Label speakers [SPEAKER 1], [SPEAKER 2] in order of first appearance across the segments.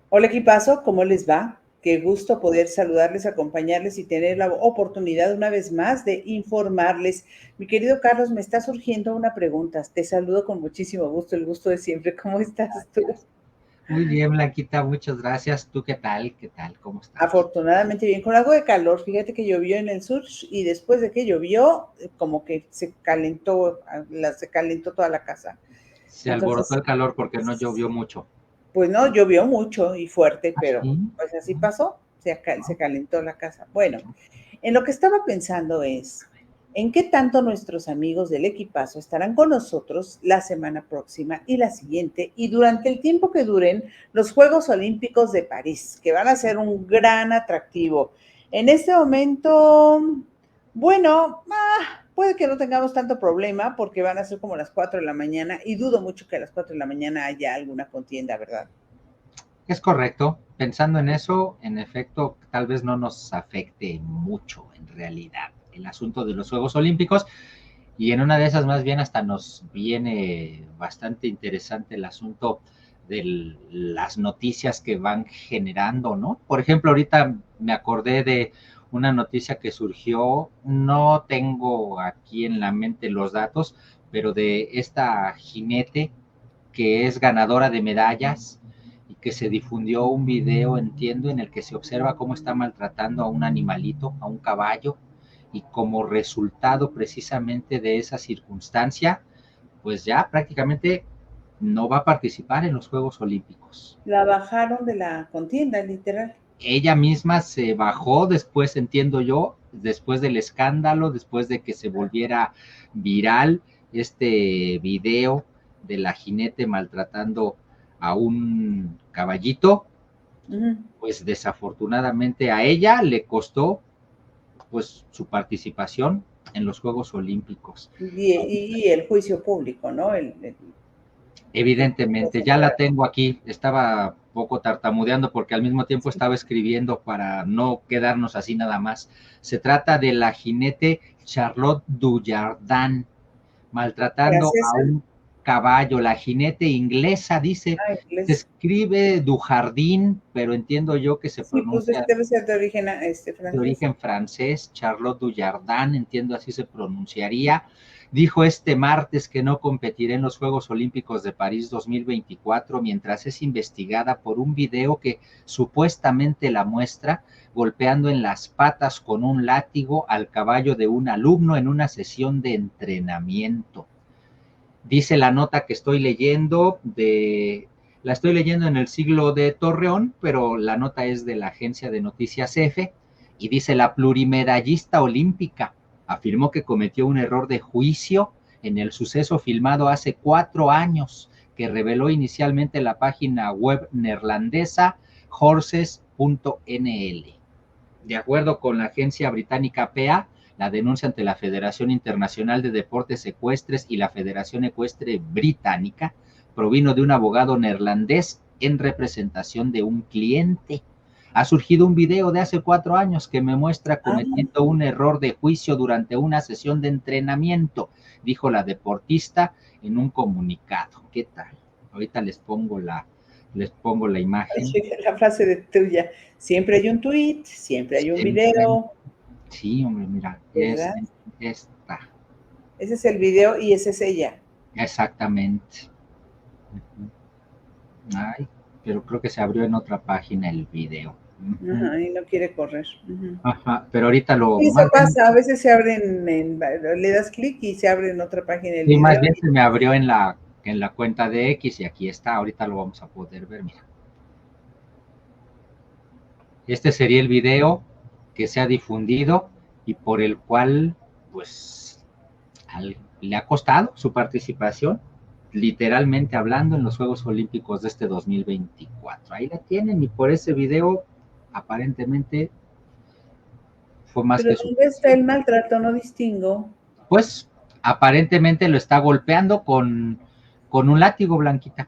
[SPEAKER 1] Hola equipazo, ¿cómo les va? Qué gusto poder saludarles, acompañarles y tener la oportunidad una vez más de informarles. Mi querido Carlos, me está surgiendo una pregunta. Te saludo con muchísimo gusto, el gusto de siempre. ¿Cómo estás tú?
[SPEAKER 2] Gracias. Muy bien, Blanquita, muchas gracias. ¿Tú qué tal? ¿Qué tal? ¿Cómo estamos?
[SPEAKER 1] Afortunadamente bien, con algo de calor. Fíjate que llovió en el sur y después de que llovió, como que se calentó toda la casa.
[SPEAKER 2] Se alborotó
[SPEAKER 1] Entonces,
[SPEAKER 2] el calor porque no llovió mucho.
[SPEAKER 1] pues no, llovió mucho y fuerte,
[SPEAKER 2] ¿Ah,
[SPEAKER 1] pero
[SPEAKER 2] sí?
[SPEAKER 1] pues así
[SPEAKER 2] Mm,
[SPEAKER 1] pasó, se
[SPEAKER 2] no,
[SPEAKER 1] calentó la casa. Bueno, en lo que estaba pensando es, ¿en qué tanto nuestros amigos del equipazo estarán con nosotros la semana próxima y la siguiente y durante el tiempo que duren los Juegos Olímpicos de París, que van a ser un gran atractivo? En este momento, bueno, puede que no tengamos tanto problema porque van a ser como las 4 de la mañana y dudo mucho que a las 4 de la mañana haya alguna contienda, ¿verdad?
[SPEAKER 2] es correcto. Pensando en eso, en efecto, tal vez no nos afecte mucho en realidad el asunto de los Juegos Olímpicos y en una de esas más bien hasta nos viene bastante interesante el asunto de las noticias que van generando, ¿no? Por ejemplo, ahorita me acordé de una noticia que surgió, no tengo aquí en la mente los datos, pero de esta jinete que es ganadora de medallas y que se difundió un video, entiendo, en el que se observa cómo está maltratando a un animalito, a un caballo, y como resultado precisamente de esa circunstancia, pues ya prácticamente no va a participar en los Juegos Olímpicos.
[SPEAKER 1] La bajaron de la contienda, literal.
[SPEAKER 2] Ella misma se bajó después, entiendo yo, después del escándalo, después de que se volviera viral este video de la jinete maltratando a un caballito,
[SPEAKER 1] Ujú.
[SPEAKER 2] pues desafortunadamente a ella le costó pues su participación en los Juegos Olímpicos.
[SPEAKER 1] Y el juicio público, ¿no? Que
[SPEAKER 2] Evidentemente,
[SPEAKER 1] se
[SPEAKER 2] ya la
[SPEAKER 1] fuera.
[SPEAKER 2] tengo aquí, estaba poco tartamudeando porque al mismo tiempo
[SPEAKER 1] Sí.
[SPEAKER 2] estaba escribiendo para no quedarnos así nada más. Se trata de la jinete Charlotte Dujardin maltratando a
[SPEAKER 1] ¿Francesa?
[SPEAKER 2] un caballo, la jinete inglesa, dice,
[SPEAKER 1] Ah,
[SPEAKER 2] se
[SPEAKER 1] inglés.
[SPEAKER 2] escribe Dujardin, pero entiendo yo que se
[SPEAKER 1] Sí, pues
[SPEAKER 2] pronuncia
[SPEAKER 1] debe ser de origen
[SPEAKER 2] de
[SPEAKER 1] francés.
[SPEAKER 2] origen francés, Charlotte Dujardin, entiendo así se pronunciaría, dijo este martes que no competirá en los Juegos Olímpicos de París 2024 mientras es investigada por un video que supuestamente la muestra golpeando en las patas con un látigo al caballo de un alumno en una sesión de entrenamiento. Dice la nota que estoy leyendo la estoy leyendo en el Siglo de Torreón, pero la nota es de la agencia de noticias EFE y dice la plurimedallista olímpica afirmó que cometió un error de juicio en el suceso filmado hace 4 años que reveló inicialmente la página web neerlandesa horses.nl. De acuerdo con la agencia británica PA, la denuncia ante la Federación Internacional de Deportes Ecuestres y la Federación Ecuestre Británica provino de un abogado neerlandés en representación de un cliente. Ha surgido un video de hace 4 años que me muestra
[SPEAKER 1] Ah,
[SPEAKER 2] cometiendo un error de juicio durante una sesión de entrenamiento, dijo la deportista en un comunicado. ¿Qué tal? Ahorita les pongo la imagen.
[SPEAKER 1] oye, la frase de tuya. Siempre hay un tweet, siempre hay un
[SPEAKER 2] Siempre,
[SPEAKER 1] video,
[SPEAKER 2] sí, hombre, mira, es
[SPEAKER 1] ¿verdad?
[SPEAKER 2] esta,
[SPEAKER 1] Ese es el video y esa es ella.
[SPEAKER 2] exactamente. Ay, pero creo que se abrió en otra página el video.
[SPEAKER 1] Ajá, y no quiere correr. Ujú.
[SPEAKER 2] Ajá, pero ahorita
[SPEAKER 1] Sí, eso
[SPEAKER 2] más bien,
[SPEAKER 1] pasa, a veces se abren, le das clic y se abre en otra página el
[SPEAKER 2] sí, más
[SPEAKER 1] video.
[SPEAKER 2] bien se me abrió en la cuenta de X y aquí está, ahorita lo vamos a poder ver, mira. Este sería el video que se ha difundido y por el cual, pues, le ha costado su participación, literalmente hablando, en los Juegos Olímpicos de este 2024. Ahí la tienen y por ese video aparentemente fue más
[SPEAKER 1] Pero
[SPEAKER 2] que
[SPEAKER 1] ¿dónde está el
[SPEAKER 2] suficiente.
[SPEAKER 1] maltrato? No distingo.
[SPEAKER 2] Pues aparentemente lo está golpeando con un látigo, Blanquita.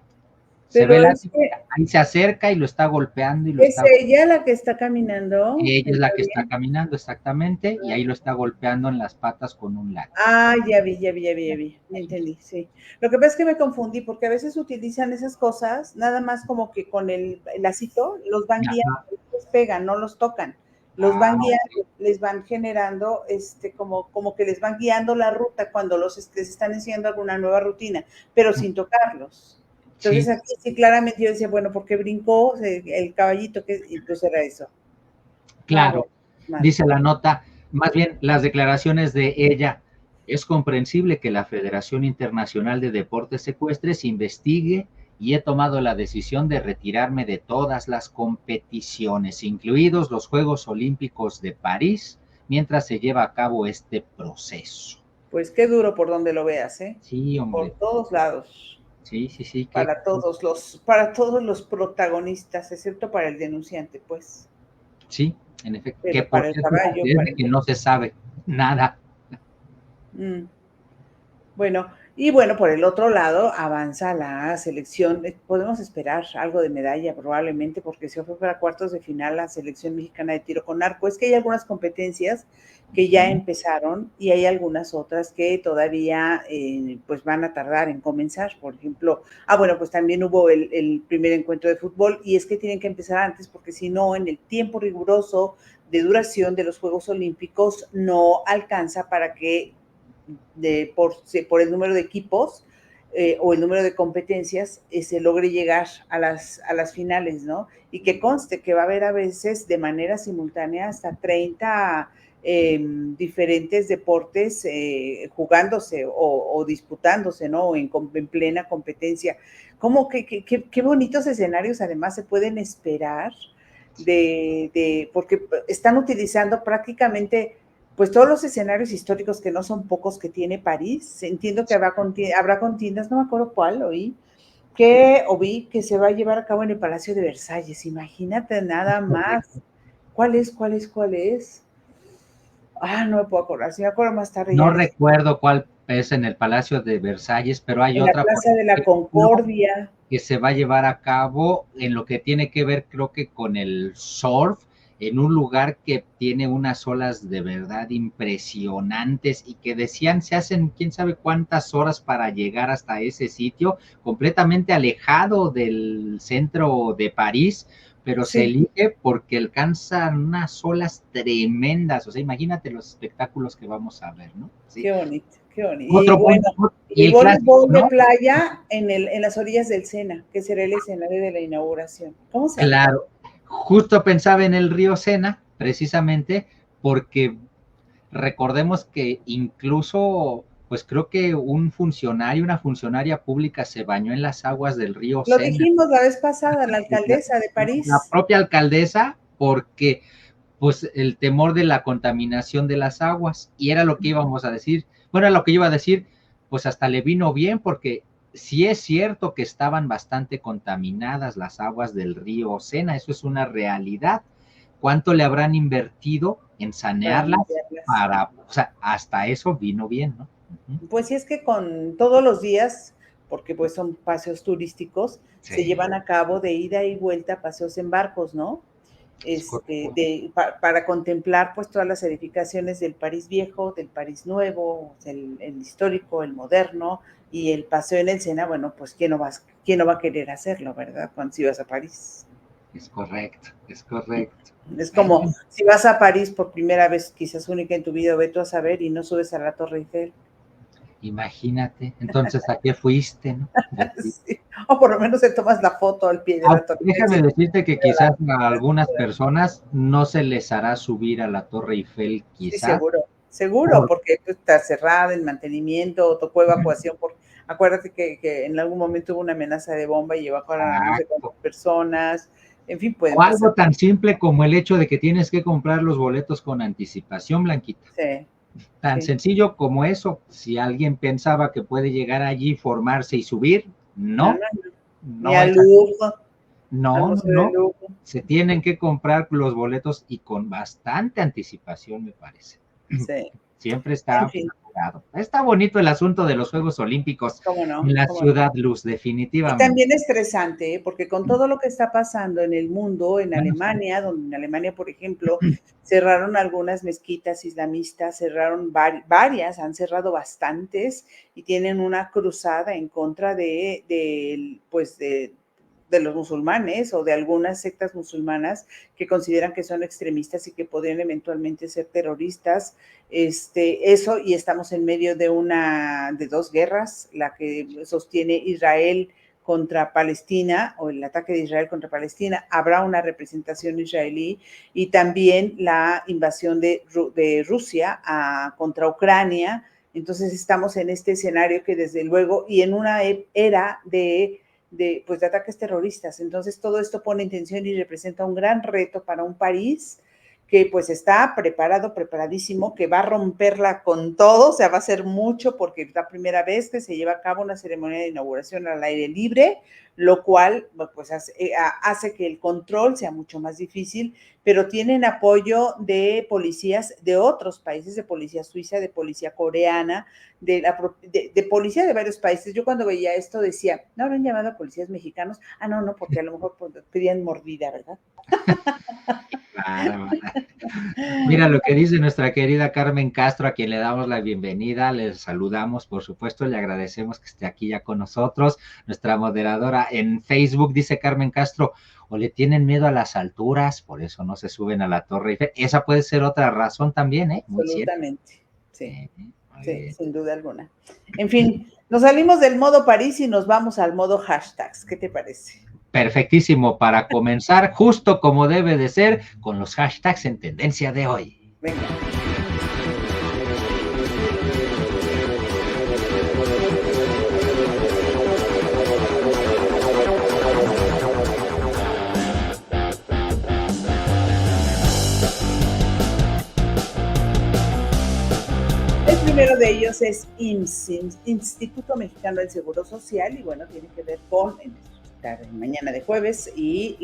[SPEAKER 2] Se ve
[SPEAKER 1] Pero
[SPEAKER 2] el
[SPEAKER 1] es
[SPEAKER 2] látigo.
[SPEAKER 1] que
[SPEAKER 2] ahí se acerca y lo está golpeando y lo
[SPEAKER 1] ¿Es
[SPEAKER 2] está...
[SPEAKER 1] ella la que está caminando?
[SPEAKER 2] Ella es la
[SPEAKER 1] ¿Está
[SPEAKER 2] que está
[SPEAKER 1] bien?
[SPEAKER 2] caminando exactamente y ahí lo está golpeando en las patas con un látigo.
[SPEAKER 1] Ah, ya vi, ya vi, ya vi, ya vi. Ya entendí, sí. Lo que pasa es que me confundí porque a veces utilizan esas cosas nada más como que con el lacito los van guiando,
[SPEAKER 2] Ajá.
[SPEAKER 1] no los pegan, no los tocan. Los van
[SPEAKER 2] Ah,
[SPEAKER 1] guiando, les van generando, como que les van guiando la ruta cuando les están enseñando alguna nueva rutina, pero sin tocarlos. Entonces
[SPEAKER 2] sí,
[SPEAKER 1] aquí sí claramente yo decía, bueno, ¿por qué brincó el caballito? Y pues era eso. Ah,
[SPEAKER 2] claro.
[SPEAKER 1] bueno, mal.
[SPEAKER 2] Dice la nota, más bien las declaraciones de ella. Es comprensible que la Federación Internacional de Deportes Ecuestres investigue y he tomado la decisión de retirarme de todas las competiciones, incluidos los Juegos Olímpicos de París, mientras se lleva a cabo este proceso.
[SPEAKER 1] Pues qué duro por donde lo veas, ¿eh?
[SPEAKER 2] Sí,
[SPEAKER 1] Por
[SPEAKER 2] hombre.
[SPEAKER 1] todos lados,
[SPEAKER 2] Sí, sí, sí, que
[SPEAKER 1] para todos los protagonistas, excepto para el denunciante, pues.
[SPEAKER 2] sí, en efecto, que
[SPEAKER 1] Pero
[SPEAKER 2] por
[SPEAKER 1] para el
[SPEAKER 2] cierto
[SPEAKER 1] caballo,
[SPEAKER 2] es
[SPEAKER 1] para
[SPEAKER 2] de
[SPEAKER 1] el
[SPEAKER 2] que no se sabe nada.
[SPEAKER 1] mm. Bueno, y bueno, por el otro lado, avanza la selección. Podemos esperar algo de medalla probablemente, porque se fue para cuartos de final la selección mexicana de tiro con arco. Es que hay algunas competencias que ya empezaron y hay algunas otras que todavía pues van a tardar en comenzar. Por ejemplo, bueno, pues también hubo el primer encuentro de fútbol y es que tienen que empezar antes porque si no, en el tiempo riguroso de duración de los Juegos Olímpicos no alcanza para que por el número de equipos o el número de competencias se logre llegar a las finales, ¿no? Y que conste que va a haber a veces de manera simultánea hasta 30 diferentes deportes jugándose o disputándose, ¿no? En plena competencia. Como qué bonitos escenarios además se pueden esperar porque están utilizando prácticamente pues todos los escenarios históricos que no son pocos que tiene París. Entiendo que habrá contiendas, no me acuerdo cuál vi que se va a llevar a cabo en el Palacio de Versalles. Imagínate nada más. ¿Cuál es? ¿Cuál es? ¿Cuál es? No me puedo acordar. Si me acuerdo más tarde ya
[SPEAKER 2] No
[SPEAKER 1] les...
[SPEAKER 2] recuerdo cuál es en el Palacio de Versalles, pero hay
[SPEAKER 1] En la
[SPEAKER 2] otra, por
[SPEAKER 1] Plaza de la
[SPEAKER 2] ejemplo,
[SPEAKER 1] Concordia.
[SPEAKER 2] que se va a llevar a cabo en lo que tiene que ver, creo que con el surf, en un lugar que tiene unas olas de verdad impresionantes y que decían se hacen quién sabe cuántas horas para llegar hasta ese sitio, completamente alejado del centro de París, pero se
[SPEAKER 1] Sí,
[SPEAKER 2] elige porque alcanzan unas olas tremendas. O sea, imagínate los espectáculos que vamos a ver, ¿no? Sí.
[SPEAKER 1] qué bonito, qué bonito. Y
[SPEAKER 2] Otro
[SPEAKER 1] bueno,
[SPEAKER 2] punto,
[SPEAKER 1] y
[SPEAKER 2] y
[SPEAKER 1] el
[SPEAKER 2] el clásico,
[SPEAKER 1] voleibol de
[SPEAKER 2] ¿no?
[SPEAKER 1] playa en las orillas del Sena, que será el escenario de la inauguración. ¿Cómo se antoja?
[SPEAKER 2] Claro, justo pensaba en el río Sena, precisamente, porque recordemos que incluso, pues creo que un funcionario, una funcionaria pública se bañó en las aguas del río
[SPEAKER 1] Lo
[SPEAKER 2] Sena.
[SPEAKER 1] dijimos la vez pasada, la
[SPEAKER 2] La,
[SPEAKER 1] alcaldesa de
[SPEAKER 2] la
[SPEAKER 1] París.
[SPEAKER 2] propia alcaldesa, porque pues el temor de la contaminación de las aguas, y era lo que íbamos a decir, bueno, lo que iba a decir, pues hasta le vino bien, porque sí es cierto que estaban bastante contaminadas las aguas del río Sena, eso es una realidad. ¿Cuánto le habrán invertido en
[SPEAKER 1] Para
[SPEAKER 2] sanearlas?
[SPEAKER 1] limpiarlas.
[SPEAKER 2] O sea, hasta eso vino bien, ¿no? Uh-huh.
[SPEAKER 1] Pues sí es que con todos los días, porque pues son paseos turísticos, se
[SPEAKER 2] Sí,
[SPEAKER 1] llevan a cabo de ida y vuelta paseos en barcos, ¿no?
[SPEAKER 2] es correcto.
[SPEAKER 1] Para contemplar pues todas las edificaciones del París viejo, del París nuevo, el histórico, el moderno y el paseo en el Sena, bueno, pues quién no va a querer hacerlo, ¿verdad? Cuando si vas a París.
[SPEAKER 2] Es correcto, es correcto.
[SPEAKER 1] Es como
[SPEAKER 2] Bueno,
[SPEAKER 1] si vas a París por primera vez, quizás única en tu vida, ve tú a saber y no subes a la Torre Eiffel.
[SPEAKER 2] imagínate, entonces, ¿a qué fuiste, no?
[SPEAKER 1] Sí. O por lo menos te tomas la foto al pie de la Torre
[SPEAKER 2] Déjame
[SPEAKER 1] Eiffel.
[SPEAKER 2] decirte que quizás a algunas personas no se les hará subir a la Torre Eiffel,
[SPEAKER 1] Sí,
[SPEAKER 2] quizás,
[SPEAKER 1] seguro,
[SPEAKER 2] por,
[SPEAKER 1] porque pues, está cerrada en mantenimiento, o tocó evacuación. Acuérdate que en algún momento hubo una amenaza de bomba y evacuaron a no sé cuántas personas. En fin, pueden
[SPEAKER 2] o
[SPEAKER 1] pasar.
[SPEAKER 2] algo tan simple como el hecho de que tienes que comprar los boletos con anticipación, Blanquita.
[SPEAKER 1] Sí,
[SPEAKER 2] Tan
[SPEAKER 1] sí.
[SPEAKER 2] sencillo como eso. Si alguien pensaba que puede llegar allí, formarse y subir,
[SPEAKER 1] No,
[SPEAKER 2] no,
[SPEAKER 1] no, no. Ni
[SPEAKER 2] no
[SPEAKER 1] al
[SPEAKER 2] es así.
[SPEAKER 1] Louvre, al
[SPEAKER 2] No, no,
[SPEAKER 1] Museo del
[SPEAKER 2] no.
[SPEAKER 1] Louvre.
[SPEAKER 2] Se tienen que comprar los boletos y con bastante anticipación, me parece.
[SPEAKER 1] Sí.
[SPEAKER 2] Siempre
[SPEAKER 1] En
[SPEAKER 2] está
[SPEAKER 1] fin.
[SPEAKER 2] complicado. Está bonito el asunto de los Juegos Olímpicos
[SPEAKER 1] ¿Cómo no?
[SPEAKER 2] en la
[SPEAKER 1] ¿Cómo
[SPEAKER 2] ciudad,
[SPEAKER 1] no?
[SPEAKER 2] Luz,
[SPEAKER 1] Y
[SPEAKER 2] definitivamente.
[SPEAKER 1] también estresante, ¿eh? Porque con todo lo que está pasando en el mundo, en
[SPEAKER 2] Bueno, sí.
[SPEAKER 1] Alemania, donde en Alemania, por ejemplo, cerraron algunas mezquitas islamistas, cerraron varias, han cerrado bastantes y tienen una cruzada en contra pues de los musulmanes o de algunas sectas musulmanas que consideran que son extremistas y que podrían eventualmente ser terroristas. Eso, y estamos en medio de dos guerras, la que sostiene Israel contra Palestina, o el ataque de Israel contra Palestina, habrá una representación israelí, y también la invasión de Rusia contra Ucrania. Entonces estamos en este escenario que desde luego, y en una era pues, de ataques terroristas. Entonces todo esto pone en tensión y representa un gran reto para un país que pues está preparadísimo, que va a romperla con todo, o sea, va a ser mucho porque es la primera vez que se lleva a cabo una ceremonia de inauguración al aire libre, lo cual pues hace que el control sea mucho más difícil, pero tienen apoyo de policías de otros países, de policía suiza, de policía coreana, de policía de varios países. Yo cuando veía esto decía, ¿no habrán llamado a policías mexicanos? Ah, no, porque a lo mejor pedían mordida, ¿verdad?
[SPEAKER 2] Claro. Mira lo que dice nuestra querida Carmen Castro, a quien le damos la bienvenida, le saludamos, por supuesto, le agradecemos que esté aquí ya con nosotros. Nuestra moderadora en Facebook dice Carmen Castro, o le tienen miedo a las alturas, por eso no se suben a la Torre Eiffel. Esa puede ser otra razón también, ¿eh? Muy cierto.
[SPEAKER 1] Absolutamente, sí,
[SPEAKER 2] Sí,
[SPEAKER 1] sin duda alguna. En fin, nos salimos del modo París y nos vamos al modo hashtags. ¿Qué te parece?
[SPEAKER 2] Perfectísimo para comenzar, justo como debe de ser, con los hashtags en tendencia de hoy.
[SPEAKER 1] Venga. El primero de ellos es IMSS, Instituto Mexicano del Seguro Social, y bueno, tiene que ver con mañana de jueves, y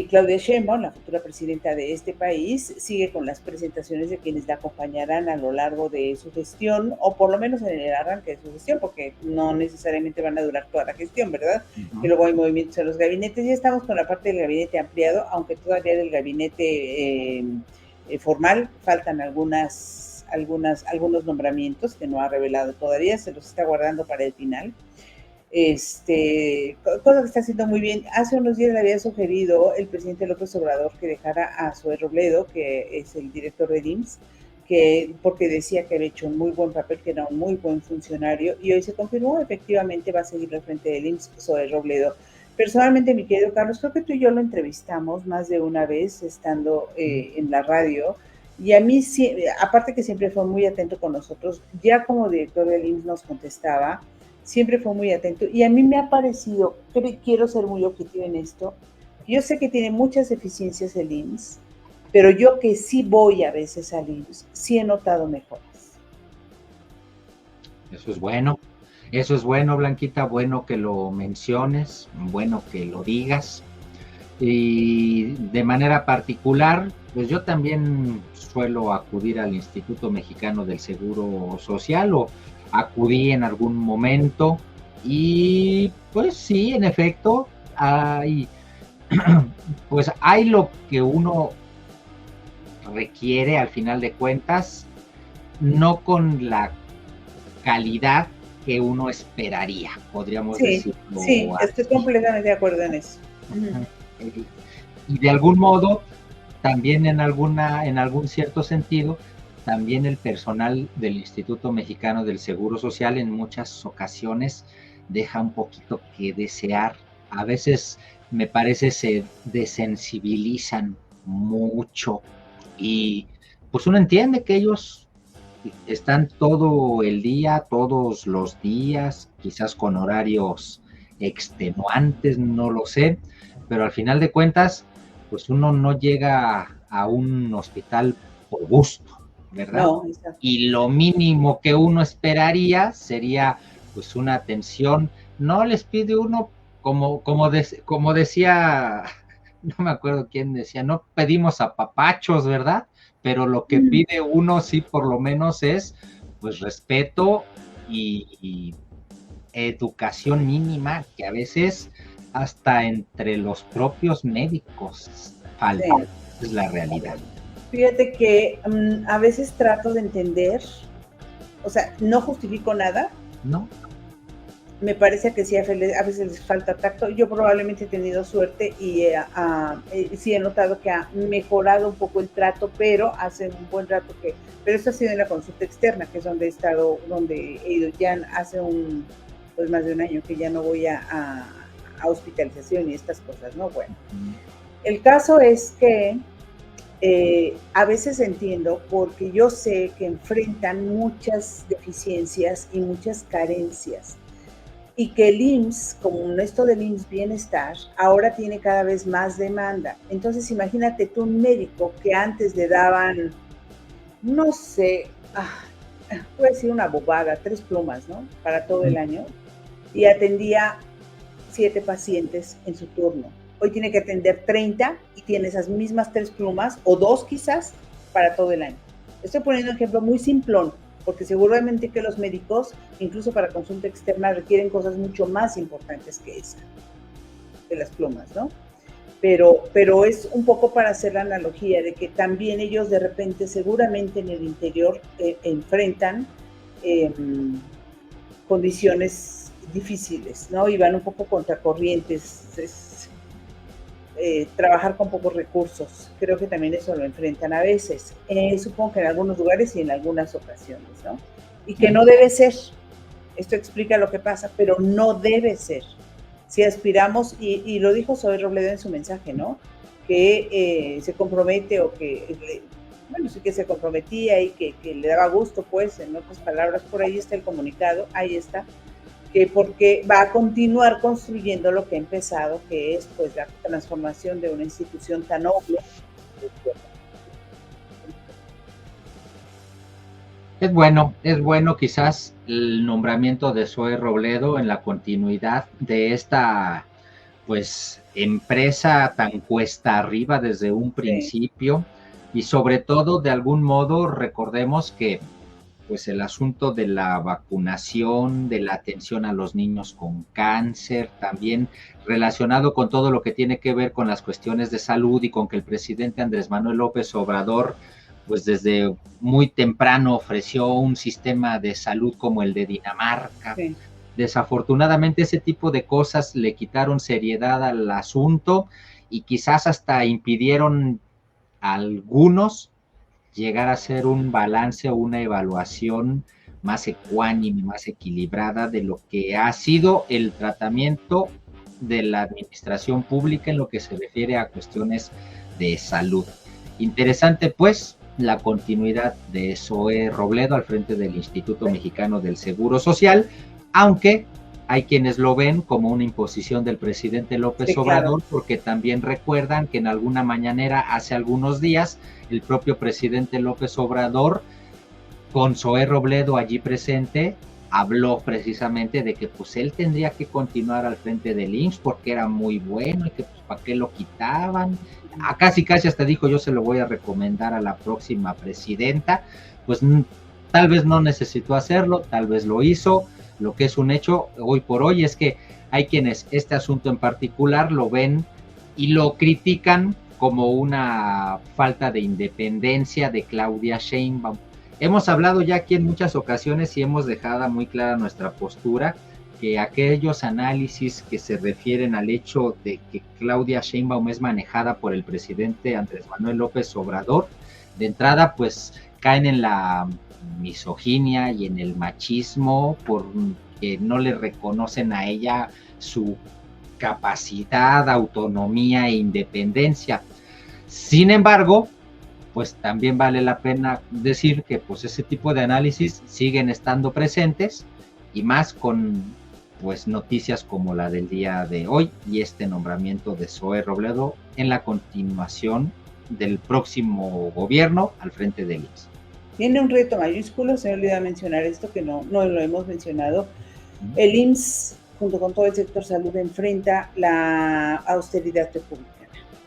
[SPEAKER 1] Claudia Sheinbaum, la futura presidenta de este país, sigue con las presentaciones de quienes la acompañarán a lo largo de su gestión, o por lo menos en el arranque de su gestión, porque no necesariamente van a durar toda la gestión, ¿verdad? Que luego hay movimientos en los gabinetes. Ya estamos con la parte del gabinete ampliado, aunque todavía del gabinete formal faltan algunos nombramientos que no ha revelado todavía, se los está guardando para el final. Cosa que está haciendo muy bien. Hace unos días le había sugerido el presidente López Obrador que dejara a Zoé Robledo, que es el director del IMSS, porque decía que había hecho un muy buen papel, que era un muy buen funcionario, y hoy se confirmó, efectivamente va a seguir al frente del IMSS Zoé Robledo. Personalmente, mi querido Carlos, creo que tú y yo lo entrevistamos más de una vez estando en la radio, y a mí, aparte que siempre fue muy atento con nosotros, ya como director del IMSS nos contestaba, siempre fue muy atento, y a mí me ha parecido, quiero ser muy objetiva en esto, yo sé que tiene muchas deficiencias el IMSS, pero yo que sí voy a veces al IMSS, sí he notado mejoras.
[SPEAKER 2] Eso es bueno, Blanquita, bueno que lo menciones, bueno que lo digas, y de manera particular, pues yo también suelo acudir al Instituto Mexicano del Seguro Social, o acudí en algún momento, y pues sí, en efecto, pues hay lo que uno requiere al final de cuentas, no con la calidad que uno esperaría, podríamos decirlo.
[SPEAKER 1] Sí, estoy completamente de acuerdo en eso.
[SPEAKER 2] Y de algún modo, también en algún cierto sentido, también el personal del Instituto Mexicano del Seguro Social en muchas ocasiones deja un poquito que desear. A veces me parece se desensibilizan mucho, y pues uno entiende que ellos están todo el día, todos los días, quizás con horarios extenuantes, no lo sé, pero al final de cuentas, pues uno no llega a un hospital por gusto, ¿verdad?
[SPEAKER 1] No, exacto.
[SPEAKER 2] Y lo mínimo que uno esperaría sería pues una atención. No les pide uno, como decía, no me acuerdo quién decía, no pedimos apapachos, ¿verdad? Pero lo que pide uno sí por lo menos es pues respeto y educación mínima que a veces hasta entre los propios médicos
[SPEAKER 1] Sí.
[SPEAKER 2] falta. Es la realidad.
[SPEAKER 1] Fíjate que a veces trato de entender, o sea, no justifico nada.
[SPEAKER 2] ¿No?
[SPEAKER 1] Me parece que sí, a veces les falta tacto. Yo probablemente he tenido suerte y sí he notado que ha mejorado un poco el trato, pero hace un buen rato que, pero esto ha sido en la consulta externa, que es donde he estado, donde he ido ya hace pues más de un año que ya no voy a hospitalización y estas cosas, ¿no? Bueno, el caso es que a veces entiendo porque yo sé que enfrentan muchas deficiencias y muchas carencias y que el IMSS, como esto del IMSS Bienestar, ahora tiene cada vez más demanda. Entonces imagínate tú un médico que antes le daban, no sé, voy a decir una bobada, 3 plumas, ¿no? Para todo el año, y atendía 7 pacientes en su turno. Hoy tiene que atender 30 y tiene esas mismas 3 plumas, o 2 quizás, para todo el año. Estoy poniendo un ejemplo muy simplón, porque seguramente que los médicos, incluso para consulta externa, requieren cosas mucho más importantes que esa, de las plumas, ¿no? Pero es un poco para hacer la analogía de que también ellos de repente, seguramente en el interior, enfrentan eh, condiciones difíciles, ¿no? Y van un poco contracorrientes, trabajar con pocos recursos. Creo que también eso lo enfrentan a veces. Supongo que en algunos lugares y en algunas ocasiones, ¿no? Y que no debe ser. Esto explica lo que pasa, pero no debe ser. Si aspiramos, y lo dijo Zoe Robledo en su mensaje, ¿no? Que se compromete o que, bueno, sí que se comprometía y que le daba gusto, pues, en otras palabras, por ahí está el comunicado, ahí está, que porque va a continuar construyendo lo que ha empezado, que es pues la transformación de una institución tan noble.
[SPEAKER 2] Es bueno quizás el nombramiento de Zoe Robledo en la continuidad de esta pues empresa tan cuesta arriba desde un
[SPEAKER 1] Sí.
[SPEAKER 2] principio y sobre todo de algún modo recordemos que pues el asunto de la vacunación, de la atención a los niños con cáncer, también relacionado con todo lo que tiene que ver con las cuestiones de salud y con que el presidente Andrés Manuel López Obrador, pues desde muy temprano ofreció un sistema de salud como el de Dinamarca.
[SPEAKER 1] Sí.
[SPEAKER 2] Desafortunadamente ese tipo de cosas le quitaron seriedad al asunto y quizás hasta impidieron a algunos llegar a hacer un balance o una evaluación más ecuánime, más equilibrada de lo que ha sido el tratamiento de la administración pública en lo que se refiere a cuestiones de salud. Interesante, pues, la continuidad de Zoe Robledo al frente del Instituto Mexicano del Seguro Social, aunque hay quienes lo ven como una imposición del presidente López Obrador, claro, porque también recuerdan que en alguna mañanera hace algunos días el propio presidente López Obrador, con Zoe Robledo allí presente, habló precisamente de que pues él tendría que continuar al frente del IMSS porque era muy bueno y que pues para qué lo quitaban. Casi hasta dijo yo se lo voy a recomendar a la próxima presidenta. Pues tal vez no necesitó hacerlo, tal vez lo hizo. Lo que es un hecho hoy por hoy es que hay quienes este asunto en particular lo ven y lo critican como una falta de independencia de Claudia Sheinbaum. Hemos hablado ya aquí en muchas ocasiones y hemos dejado muy clara nuestra postura, que aquellos análisis que se refieren al hecho de que Claudia Sheinbaum es manejada por el presidente Andrés Manuel López Obrador, de entrada pues caen en la misoginia y en el machismo porque no le reconocen a ella su capacidad, autonomía e independencia. Sin embargo, pues también vale la pena decir que pues ese tipo de análisis siguen estando presentes y más con pues noticias como la del día de hoy y este nombramiento de Zoe Robledo en la continuación del próximo gobierno al frente del IMSS.
[SPEAKER 1] Tiene un reto mayúsculo, se me olvidó mencionar esto que no lo hemos mencionado. El IMSS, junto con todo el sector salud, enfrenta la austeridad republicana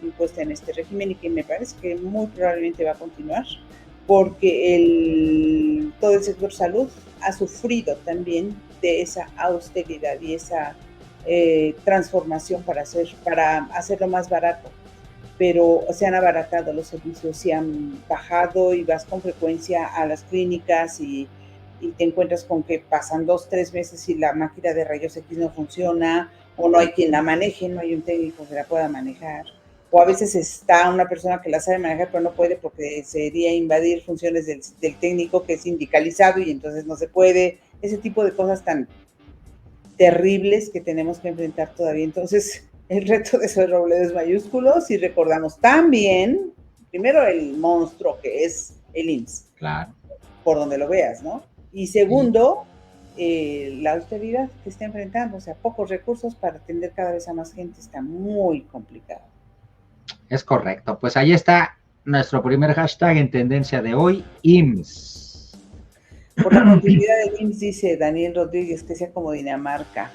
[SPEAKER 1] impuesta en este régimen y que me parece que muy probablemente va a continuar porque todo el sector salud ha sufrido también de esa austeridad y esa transformación para hacerlo más barato, pero se han abaratado los servicios, se han bajado y vas con frecuencia a las clínicas y te encuentras con que pasan 2-3 meses y la máquina de rayos X no funciona, o no hay quien la maneje, no hay un técnico que la pueda manejar, o a veces está una persona que la sabe manejar pero no puede porque sería invadir funciones del técnico que es sindicalizado y entonces no se puede, ese tipo de cosas tan terribles que tenemos que enfrentar todavía. Entonces, el reto de Zoe Robledo es mayúsculo si recordamos también, primero, el monstruo que es el IMSS.
[SPEAKER 2] Claro.
[SPEAKER 1] Por donde lo veas, ¿no? Y segundo, la austeridad que está enfrentando, o sea, pocos recursos para atender cada vez a más gente, está muy complicado.
[SPEAKER 2] Es correcto, pues ahí está nuestro primer hashtag en tendencia de hoy, IMSS.
[SPEAKER 1] Por la continuidad del IMSS, dice Daniel Rodríguez, que sea como Dinamarca.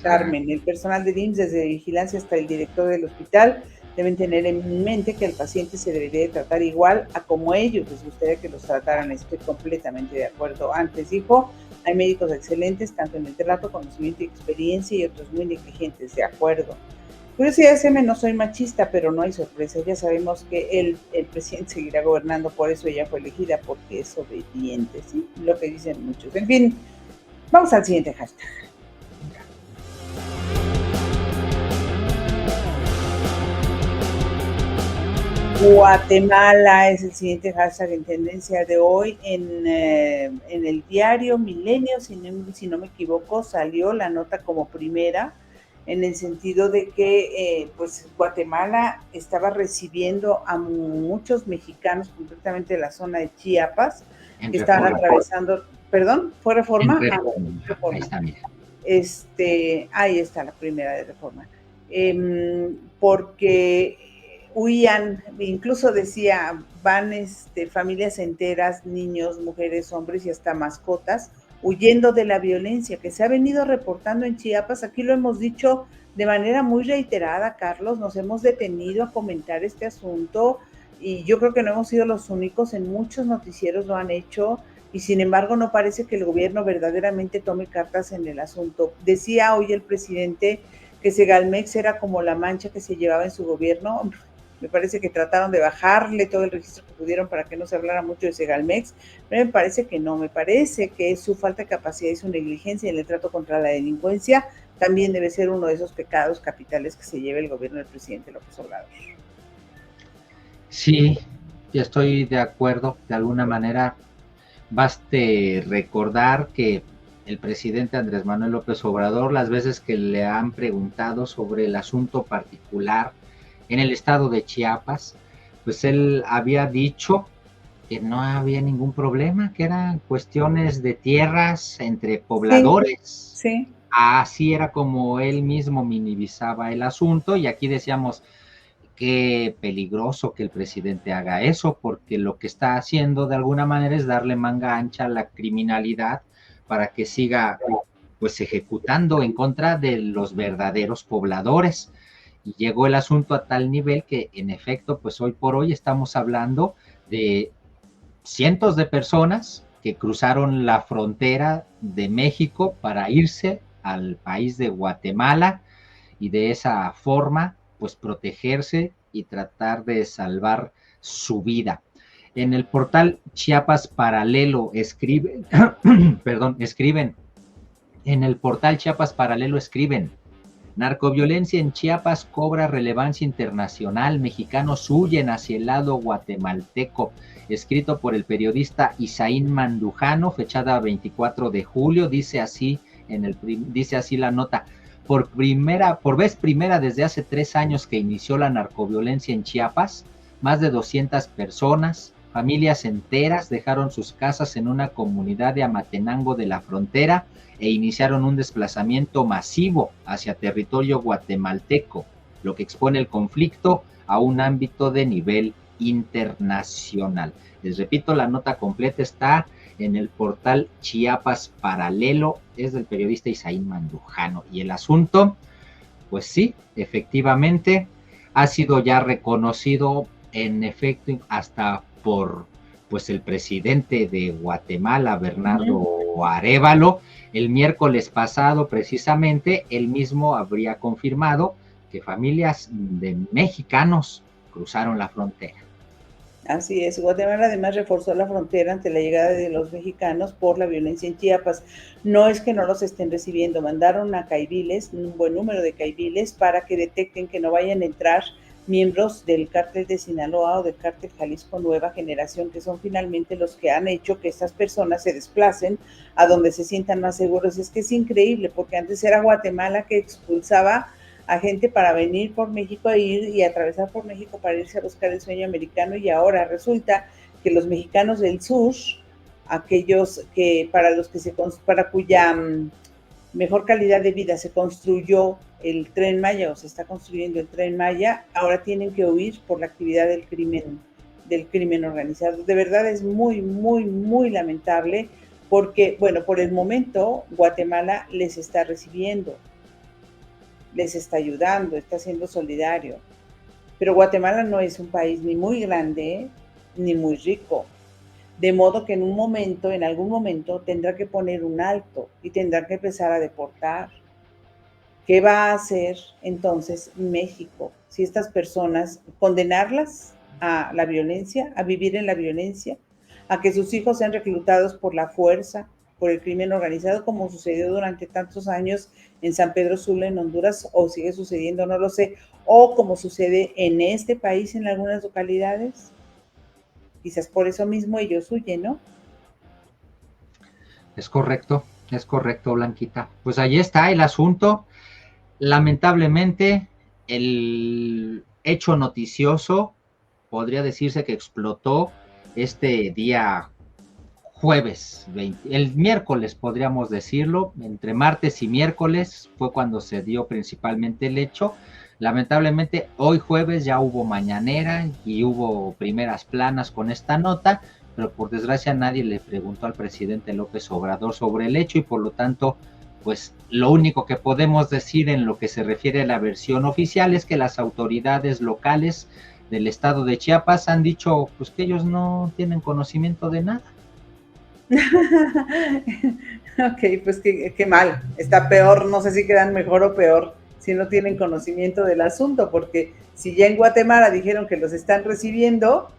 [SPEAKER 1] Carmen, el personal del IMSS, desde vigilancia hasta el director del hospital, deben tener en mente que el paciente se debería de tratar igual a como ellos les gustaría que los trataran. Estoy completamente de acuerdo. Antes dijo, hay médicos excelentes, tanto en el trato, conocimiento y experiencia, y otros muy negligentes. De acuerdo. Curiosidad, SM, no soy machista, pero no hay sorpresa. Ya sabemos que el presidente seguirá gobernando, por eso ella fue elegida, porque es obediente, ¿sí? Lo que dicen muchos. En fin, vamos al siguiente hashtag. Guatemala es el siguiente hashtag en tendencia de hoy. En el diario Milenio, si no me equivoco, salió la nota como primera, en el sentido de que pues Guatemala estaba recibiendo a muchos mexicanos, concretamente de la zona de Chiapas, que estaban atravesando, perdón, ¿fue Reforma?
[SPEAKER 2] Reforma. Ahí está, mira.
[SPEAKER 1] Ahí está la primera de Reforma. Porque huían, incluso decía, van familias enteras, niños, mujeres, hombres y hasta mascotas, huyendo de la violencia que se ha venido reportando en Chiapas. Aquí lo hemos dicho de manera muy reiterada, Carlos, nos hemos detenido a comentar este asunto y yo creo que no hemos sido los únicos, en muchos noticieros lo han hecho y sin embargo no parece que el gobierno verdaderamente tome cartas en el asunto. Decía hoy el presidente que Segalmex era como la mancha que se llevaba en su gobierno. Me parece que trataron de bajarle todo el registro que pudieron para que no se hablara mucho de Segalmex, pero me parece que no, me parece que su falta de capacidad y su negligencia en el trato contra la delincuencia también debe ser uno de esos pecados capitales que se lleva el gobierno del presidente López Obrador.
[SPEAKER 2] Sí, yo estoy de acuerdo, de alguna manera. Baste recordar que el presidente Andrés Manuel López Obrador, las veces que le han preguntado sobre el asunto particular en el estado de Chiapas, pues él había dicho que no había ningún problema, que eran cuestiones de tierras entre pobladores.
[SPEAKER 1] Sí.
[SPEAKER 2] Así era como él mismo minimizaba el asunto, y aquí decíamos qué peligroso que el presidente haga eso, porque lo que está haciendo de alguna manera es darle manga ancha a la criminalidad para que siga pues ejecutando en contra de los verdaderos pobladores. Y llegó el asunto a tal nivel que, en efecto, pues hoy por hoy estamos hablando de cientos de personas que cruzaron la frontera de México para irse al país de Guatemala y de esa forma, pues protegerse y tratar de salvar su vida. En el portal Chiapas Paralelo escriben, en el portal Chiapas Paralelo escriben: narcoviolencia en Chiapas cobra relevancia internacional, mexicanos huyen hacia el lado guatemalteco, escrito por el periodista Isaín Mandujano, fechada 24 de julio, dice así la nota: por vez primera desde hace 3 años que inició la narcoviolencia en Chiapas, más de 200 personas, familias enteras, dejaron sus casas en una comunidad de Amatenango de la frontera e iniciaron un desplazamiento masivo hacia territorio guatemalteco, lo que expone el conflicto a un ámbito de nivel internacional. Les repito, la nota completa está en el portal Chiapas Paralelo, es del periodista Isaín Mandujano, y el asunto, pues sí, efectivamente, ha sido ya reconocido, en efecto, hasta por pues el presidente de Guatemala, Bernardo
[SPEAKER 1] Ujú.
[SPEAKER 2] Arévalo, el miércoles pasado precisamente, él mismo habría confirmado que familias de mexicanos cruzaron la frontera.
[SPEAKER 1] Así es, Guatemala además reforzó la frontera ante la llegada de los mexicanos por la violencia en Chiapas. No es que no los estén recibiendo, mandaron a caiviles, un buen número de caiviles, para que detecten que no vayan a entrar miembros del cártel de Sinaloa o del cártel Jalisco Nueva Generación, que son finalmente los que han hecho que estas personas se desplacen a donde se sientan más seguros. Es que es increíble, porque antes era Guatemala que expulsaba a gente para venir por México a ir y atravesar por México para irse a buscar el sueño americano, y ahora resulta que los mexicanos del sur, aquellos que para los que para cuya mejor calidad de vida se construyó el Tren Maya o se está construyendo el Tren Maya, ahora tienen que huir por la actividad del crimen organizado. De verdad es muy, muy, muy lamentable, porque, bueno, por el momento Guatemala les está recibiendo, les está ayudando, está siendo solidario. Pero Guatemala no es un país ni muy grande ni muy rico. De modo que en un momento, en algún momento, tendrá que poner un alto y tendrá que empezar a deportar. ¿Qué va a hacer entonces México si estas personas, condenarlas a la violencia, a vivir en la violencia, a que sus hijos sean reclutados por la fuerza, por el crimen organizado, como sucedió durante tantos años en San Pedro Sula, en Honduras, o sigue sucediendo, no lo sé, o como sucede en este país en algunas localidades? Quizás por eso mismo ellos huyen, ¿no?
[SPEAKER 2] Es correcto, Blanquita. Pues ahí está el asunto. Lamentablemente, el hecho noticioso podría decirse que explotó este día jueves, el miércoles podríamos decirlo, entre martes y miércoles fue cuando se dio principalmente el hecho. Lamentablemente hoy jueves ya hubo mañanera y hubo primeras planas con esta nota, pero por desgracia nadie le preguntó al presidente López Obrador sobre el hecho y por lo tanto, pues lo único que podemos decir en lo que se refiere a la versión oficial es que las autoridades locales del estado de Chiapas han dicho pues que ellos no tienen conocimiento de nada.
[SPEAKER 1] Ok, pues qué mal, está peor, no sé si quedan mejor o peor si no tienen conocimiento del asunto, porque si ya en Guatemala dijeron que los están recibiendo,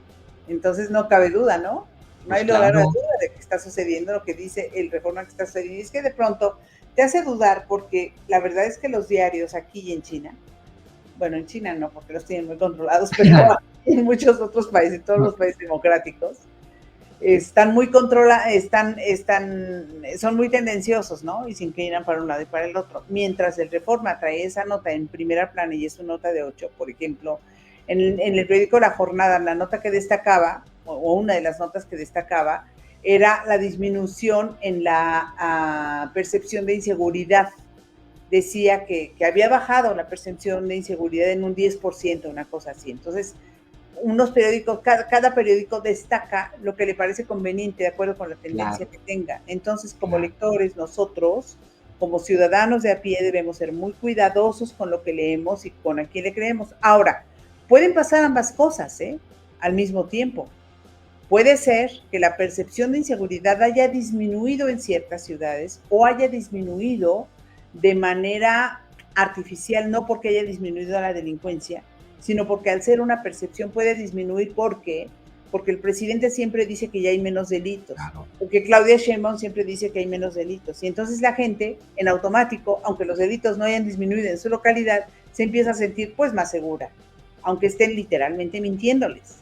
[SPEAKER 1] entonces no cabe duda, ¿no? No
[SPEAKER 2] Pues
[SPEAKER 1] hay lugar a
[SPEAKER 2] claro.
[SPEAKER 1] duda de que está sucediendo lo que dice el Reforma que está sucediendo. Y es que de pronto te hace dudar, porque la verdad es que los diarios aquí y en China, bueno, en China no, porque los tienen muy controlados, pero en muchos otros países, en todos los países democráticos, están muy son muy tendenciosos, ¿no? Y se inclinan para un lado y para el otro. Mientras el Reforma trae esa nota en primera plana y es una nota de 8, por ejemplo, en el periódico La Jornada, la nota que destacaba, o una de las notas que destacaba, era la disminución en la percepción de inseguridad. Decía que había bajado la percepción de inseguridad en un 10%, una cosa así. Entonces, unos periódicos, cada periódico destaca lo que le parece conveniente de acuerdo con la tendencia
[SPEAKER 2] Claro,
[SPEAKER 1] que tenga. Entonces, como
[SPEAKER 2] claro.
[SPEAKER 1] lectores, nosotros, como ciudadanos de a pie, debemos ser muy cuidadosos con lo que leemos y con a quién le creemos. Ahora, pueden pasar ambas cosas, ¿eh? Al mismo tiempo. Puede ser que la percepción de inseguridad haya disminuido en ciertas ciudades o haya disminuido de manera artificial, no porque haya disminuido la delincuencia, sino porque al ser una percepción puede disminuir. ¿Por qué? Porque el presidente siempre dice que ya hay menos delitos,
[SPEAKER 2] Claro.
[SPEAKER 1] porque Claudia Sheinbaum siempre dice que hay menos delitos, y entonces la gente en automático, aunque los delitos no hayan disminuido en su localidad, se empieza a sentir pues más segura, aunque estén literalmente mintiéndoles.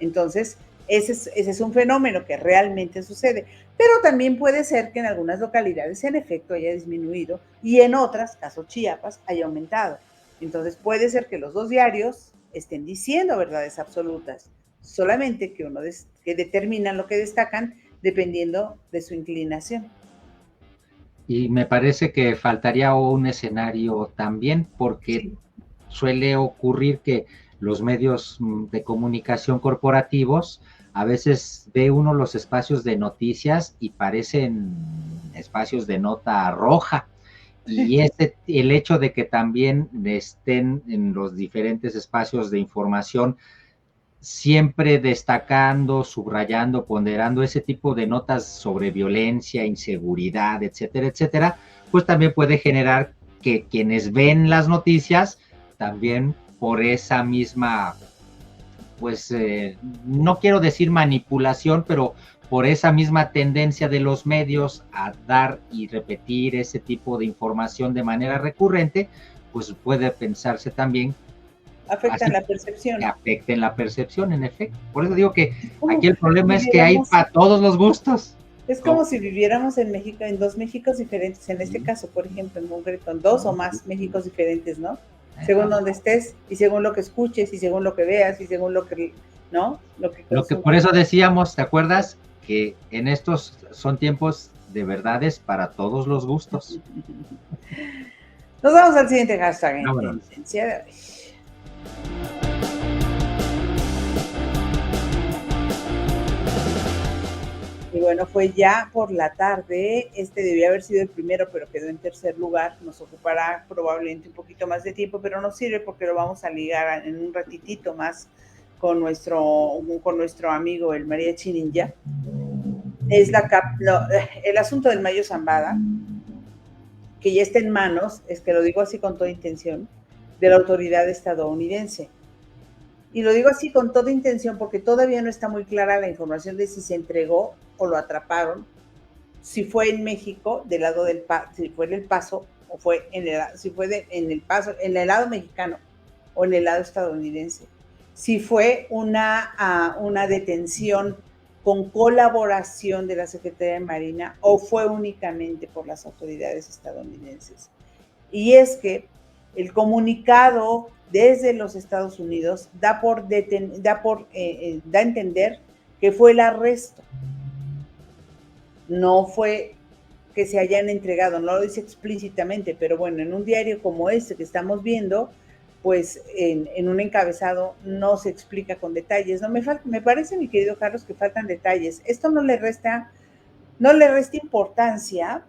[SPEAKER 1] Entonces, ese es un fenómeno que realmente sucede, pero también puede ser que en algunas localidades en efecto haya disminuido y en otras, caso Chiapas, haya aumentado. Entonces puede ser que los dos diarios estén diciendo verdades absolutas, solamente que que determinan lo que destacan dependiendo de su inclinación.
[SPEAKER 2] Y me parece que faltaría un escenario también, porque
[SPEAKER 1] Sí.
[SPEAKER 2] suele ocurrir que los medios de comunicación corporativos, a veces ve uno los espacios de noticias y parecen espacios de nota roja. Y el hecho de que también estén en los diferentes espacios de información siempre destacando, subrayando, ponderando ese tipo de notas sobre violencia, inseguridad, etcétera, etcétera, pues también puede generar que quienes ven las noticias también por esa misma, pues no quiero decir manipulación, pero por esa misma tendencia de los medios a dar y repetir ese tipo de información de manera recurrente, pues puede pensarse también
[SPEAKER 1] Afectan la percepción.
[SPEAKER 2] que afecten la percepción, en efecto. Por eso digo que
[SPEAKER 1] Como
[SPEAKER 2] aquí el problema es que hay
[SPEAKER 1] viviéramos,
[SPEAKER 2] para todos los gustos.
[SPEAKER 1] es como si viviéramos en México, en dos Méxicos diferentes, en este caso, por ejemplo, en concreto, en dos o más Méxicos diferentes, ¿no? Según donde estés y según lo que escuches y según lo que veas y según lo que, ¿no?
[SPEAKER 2] Lo que por eso decíamos, ¿te acuerdas? Que en estos son tiempos de verdades para todos los gustos.
[SPEAKER 1] Nos vamos al siguiente hashtag en
[SPEAKER 2] Vámonos.
[SPEAKER 1] tendencia de hoy. Y bueno, fue ya por la tarde, este debía haber sido el primero, pero quedó en tercer lugar, nos ocupará probablemente un poquito más de tiempo, pero nos sirve porque lo vamos a ligar en un ratitito más con nuestro amigo, el Mariachi Ninja. Es el asunto del Mayo Zambada, que ya está en manos, es que lo digo así con toda intención, de la autoridad estadounidense. Y lo digo así con toda intención porque todavía no está muy clara la información de si se entregó o lo atraparon, si fue en México, del lado del si fue en El Paso, o fue en el, si fue en El Paso, en el lado mexicano o en el lado estadounidense. Si fue una detención con colaboración de la Secretaría de Marina o fue únicamente por las autoridades estadounidenses. Y es que el comunicado desde los Estados Unidos da a entender que fue el arresto. No fue que se hayan entregado, no lo dice explícitamente, pero bueno, en un diario como este que estamos viendo, pues en un encabezado no se explica con detalles. No me parece, mi querido Carlos, que faltan detalles. Esto no le resta importancia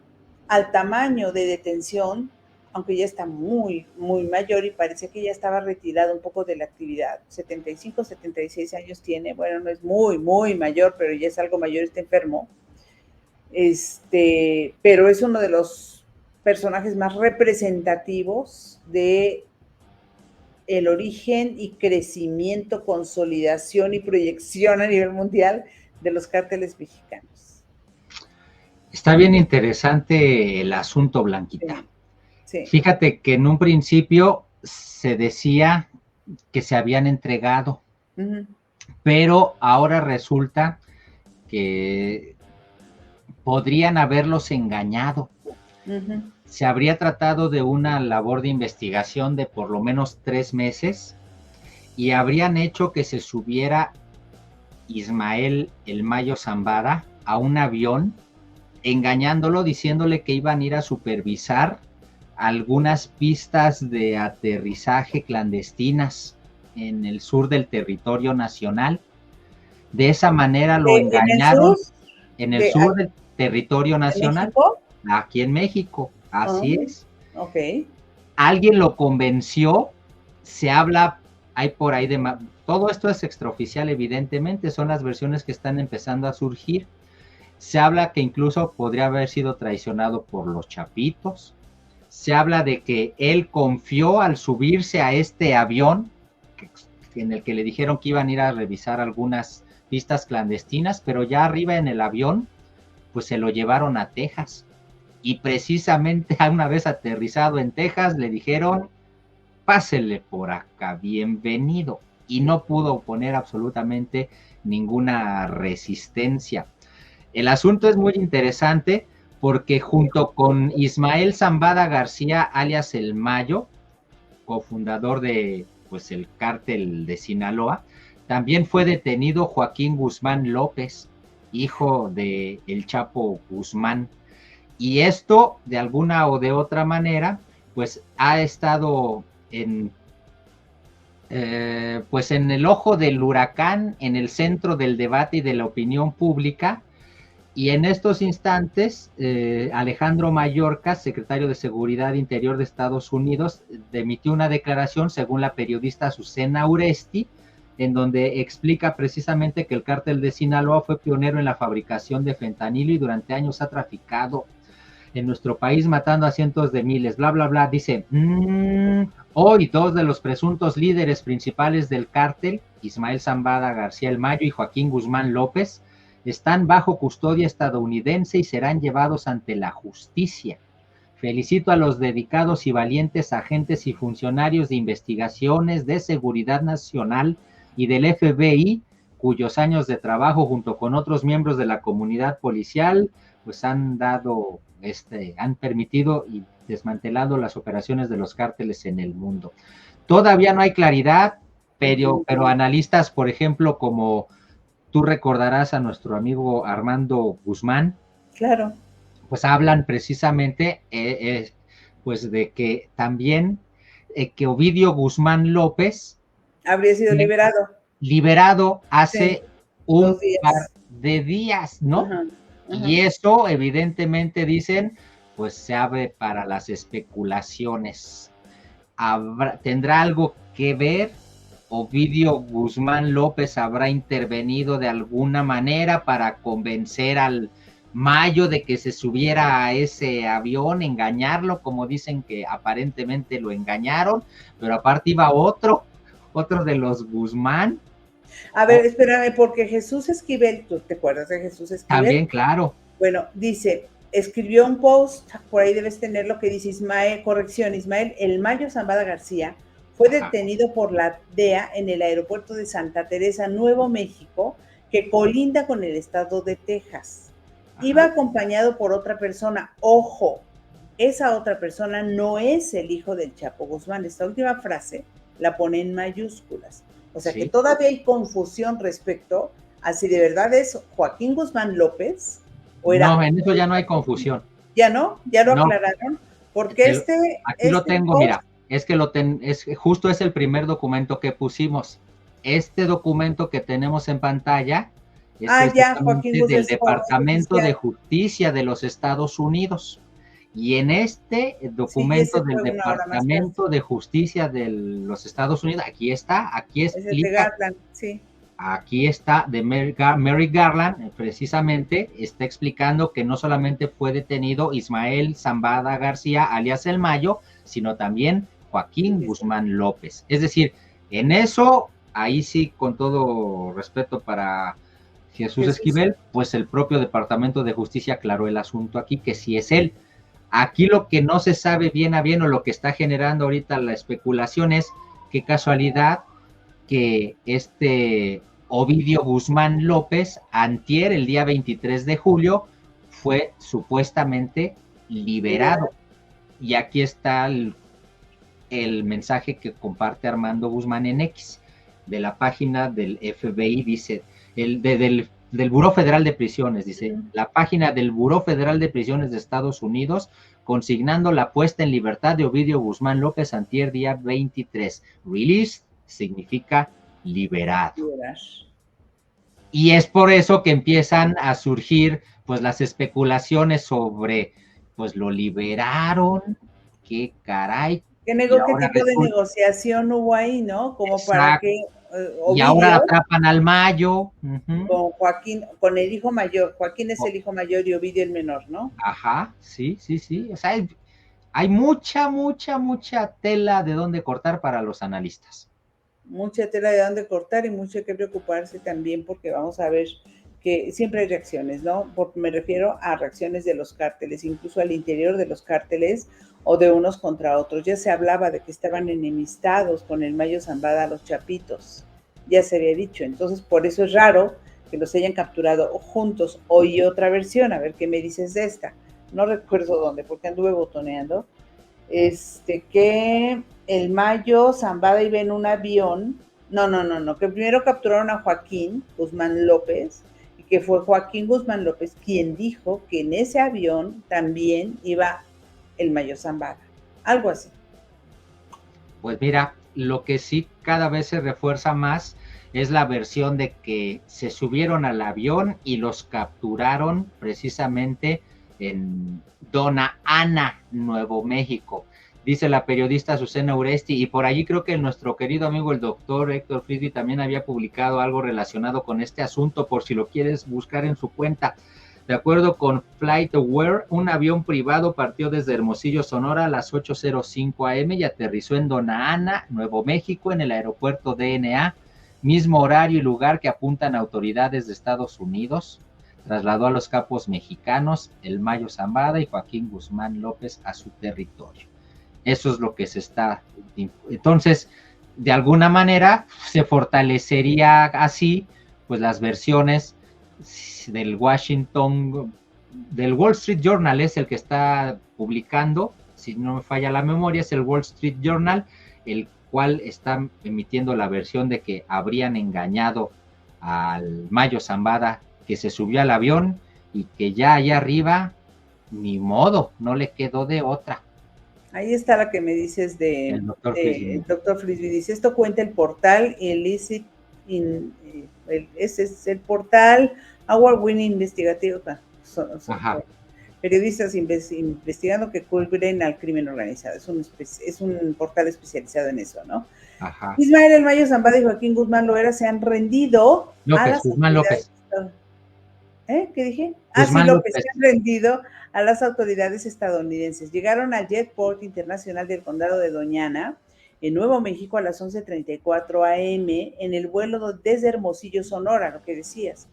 [SPEAKER 1] al tamaño de detención, aunque ya está muy, muy mayor y parece que ya estaba retirado un poco de la actividad. 75, 76 años tiene, bueno, no es muy, muy mayor, pero ya es algo mayor, está enfermo. Pero es uno de los personajes más representativos de el origen y crecimiento, consolidación y proyección a nivel mundial de los cárteles mexicanos.
[SPEAKER 2] Está bien interesante el asunto, Blanquita.
[SPEAKER 1] Sí.
[SPEAKER 2] Fíjate que en un principio se decía que se habían entregado, pero ahora resulta que podrían haberlos engañado. Se habría tratado de una labor de investigación de por lo menos 3 meses y habrían hecho que se subiera Ismael el Mayo Zambada a un avión, engañándolo, diciéndole que iban a ir a supervisar algunas pistas de aterrizaje clandestinas en el sur del territorio nacional. De esa manera lo engañaron en el sur del territorio nacional, aquí en México, así es.
[SPEAKER 1] Ok.
[SPEAKER 2] Alguien lo convenció, se habla, hay por ahí todo esto es extraoficial, evidentemente, son las versiones que están empezando a surgir. Se habla que incluso podría haber sido traicionado por los Chapitos. Se habla de que él confió al subirse a este avión, en el que le dijeron que iban a ir a revisar algunas pistas clandestinas, pero ya arriba en el avión, pues se lo llevaron a Texas. Y precisamente una vez aterrizado en Texas, le dijeron, pásele por acá, bienvenido. Y no pudo oponer absolutamente ninguna resistencia. El asunto es muy interesante porque junto con Ismael Zambada García, alias El Mayo, cofundador de pues, el cártel de Sinaloa, también fue detenido Joaquín Guzmán López, hijo de El Chapo Guzmán. Y esto, de alguna o de otra manera, pues ha estado pues en el ojo del huracán, en el centro del debate y de la opinión pública. Y en estos instantes, Alejandro Mayorkas, secretario de Seguridad Interior de Estados Unidos, emitió una declaración, según la periodista Azucena Uresti, en donde explica precisamente que el cártel de Sinaloa fue pionero en la fabricación de fentanilo y durante años ha traficado en nuestro país matando a cientos de miles, bla, bla, bla. Dice, hoy 2 de los presuntos líderes principales del cártel, Ismael Zambada García El Mayo y Joaquín Guzmán López, están bajo custodia estadounidense y serán llevados ante la justicia. Felicito a los dedicados y valientes agentes y funcionarios de investigaciones de seguridad nacional y del FBI, cuyos años de trabajo junto con otros miembros de la comunidad policial, pues han permitido y desmantelado las operaciones de los cárteles en el mundo. Todavía no hay claridad, pero analistas, por ejemplo, como tú recordarás a nuestro amigo Armando Guzmán,
[SPEAKER 1] claro,
[SPEAKER 2] pues hablan precisamente pues de que también que Ovidio Guzmán López
[SPEAKER 1] habría sido
[SPEAKER 2] liberado hace un par de días, ¿no?
[SPEAKER 1] Ajá.
[SPEAKER 2] Y eso evidentemente dicen, pues se abre para las especulaciones. ¿Tendrá algo que ver? ¿Ovidio Guzmán López habrá intervenido de alguna manera para convencer al Mayo de que se subiera a ese avión, engañarlo, como dicen que aparentemente lo engañaron, pero aparte iba otro de los Guzmán?
[SPEAKER 1] A ver, espérame, porque Jesús Esquivel, ¿tú te acuerdas de Jesús Esquivel?
[SPEAKER 2] También, claro.
[SPEAKER 1] Bueno, dice, escribió un post, por ahí debes tener lo que dice Ismael El Mayo Zambada García fue detenido por la DEA en el aeropuerto de Santa Teresa, Nuevo México, que colinda con el estado de Texas. Iba acompañado por otra persona. Ojo, esa otra persona no es el hijo del Chapo Guzmán. Esta última frase la pone en mayúsculas. O sea que todavía hay confusión respecto a si de verdad es Joaquín Guzmán López o era...
[SPEAKER 2] No, en eso ya no hay confusión.
[SPEAKER 1] ¿Ya no? ¿Ya lo aclararon? Porque
[SPEAKER 2] aquí lo tengo, mira, es que justo es el primer documento que pusimos. Este documento que tenemos en pantalla es
[SPEAKER 1] Joaquín
[SPEAKER 2] del Departamento de Justicia de los Estados Unidos. Y en este documento del Departamento de Justicia de los Estados Unidos, aquí explica, aquí está, de Merrick Garland, precisamente, está explicando que no solamente fue detenido Ismael Zambada García, alias El Mayo, sino también Joaquín Guzmán López. Es decir, en eso, ahí sí, con todo respeto para Jesús Esquivel, pues el propio Departamento de Justicia aclaró el asunto aquí, que sí es él. Aquí lo que no se sabe bien a bien o lo que está generando ahorita la especulación es qué casualidad que Ovidio Guzmán López, antier, el día 23 de julio, fue supuestamente liberado. Y aquí está el mensaje que comparte Armando Guzmán en X, de la página del FBI, dice, del Buró Federal de Prisiones, dice, la página del Buró Federal de Prisiones de Estados Unidos, consignando la puesta en libertad de Ovidio Guzmán López antier día 23. Released significa liberado. Y es por eso que empiezan a surgir pues las especulaciones sobre, pues lo liberaron, qué caray.
[SPEAKER 1] ¿Qué tipo de negociación hubo ahí, no? Como para que
[SPEAKER 2] Ovidio, y ahora atrapan al Mayo.
[SPEAKER 1] Con Joaquín, con el hijo mayor. Joaquín es el hijo mayor y Ovidio el menor, ¿no?
[SPEAKER 2] Ajá, sí. O sea, hay mucha tela de dónde cortar para los analistas.
[SPEAKER 1] Mucha tela de dónde cortar y mucho que preocuparse también porque vamos a ver que siempre hay reacciones, ¿no? Me refiero a reacciones de los cárteles, incluso al interior de los cárteles o de unos contra otros. Ya se hablaba de que estaban enemistados con el Mayo Zambada, los Chapitos, ya se había dicho. Entonces, por eso es raro que los hayan capturado juntos. Oí otra versión, a ver qué me dices de esta. No recuerdo dónde, porque anduve botoneando. Que el Mayo Zambada iba en un avión. No, que primero capturaron a Joaquín Guzmán López, y que fue Joaquín Guzmán López quien dijo que en ese avión también iba el Mayo Zambada, algo así.
[SPEAKER 2] Pues mira, lo que sí cada vez se refuerza más es la versión de que se subieron al avión y los capturaron precisamente en Dona Ana, Nuevo México. dice la periodista Azucena Uresti, y por allí creo que nuestro querido amigo el doctor Héctor Frisby también había publicado algo relacionado con este asunto, por si lo quieres buscar en su cuenta. De acuerdo con FlightAware, un avión privado partió desde Hermosillo, Sonora, a las 8:05 am y aterrizó en Dona Ana, Nuevo México, en el aeropuerto DNA, mismo horario y lugar que apuntan autoridades de Estados Unidos. Trasladó a los capos mexicanos, el Mayo Zambada y Joaquín Guzmán López, a su territorio. Eso es lo que se está... Entonces, de alguna manera, se fortalecería así, pues las versiones del del Wall Street Journal es el que está publicando, si no me falla la memoria, es el Wall Street Journal, el cual está emitiendo la versión de que habrían engañado al Mayo Zambada, que se subió al avión y que ya allá arriba, ni modo, no le quedó de otra.
[SPEAKER 1] Ahí está la que me dices
[SPEAKER 2] El doctor Frisby.
[SPEAKER 1] el doctor Frisby. Dice, esto cuenta el portal Illicit, ese es el portal Award Winning Investigativo. Periodistas investigando que cubren al crimen organizado. Es un portal especializado en eso, ¿no?
[SPEAKER 2] Ajá.
[SPEAKER 1] Ismael El Mayo Zambada y Joaquín Guzmán Loera se han rendido
[SPEAKER 2] López,
[SPEAKER 1] a las
[SPEAKER 2] Guzmán
[SPEAKER 1] autoridades.
[SPEAKER 2] López.
[SPEAKER 1] ¿Qué dije?
[SPEAKER 2] Guzmán
[SPEAKER 1] sí, López
[SPEAKER 2] López.
[SPEAKER 1] se han rendido a las autoridades estadounidenses. Llegaron al Jetport Internacional del Condado de Doñana, en Nuevo México, a las 11:34 am, en el vuelo desde Hermosillo, Sonora, lo que decías.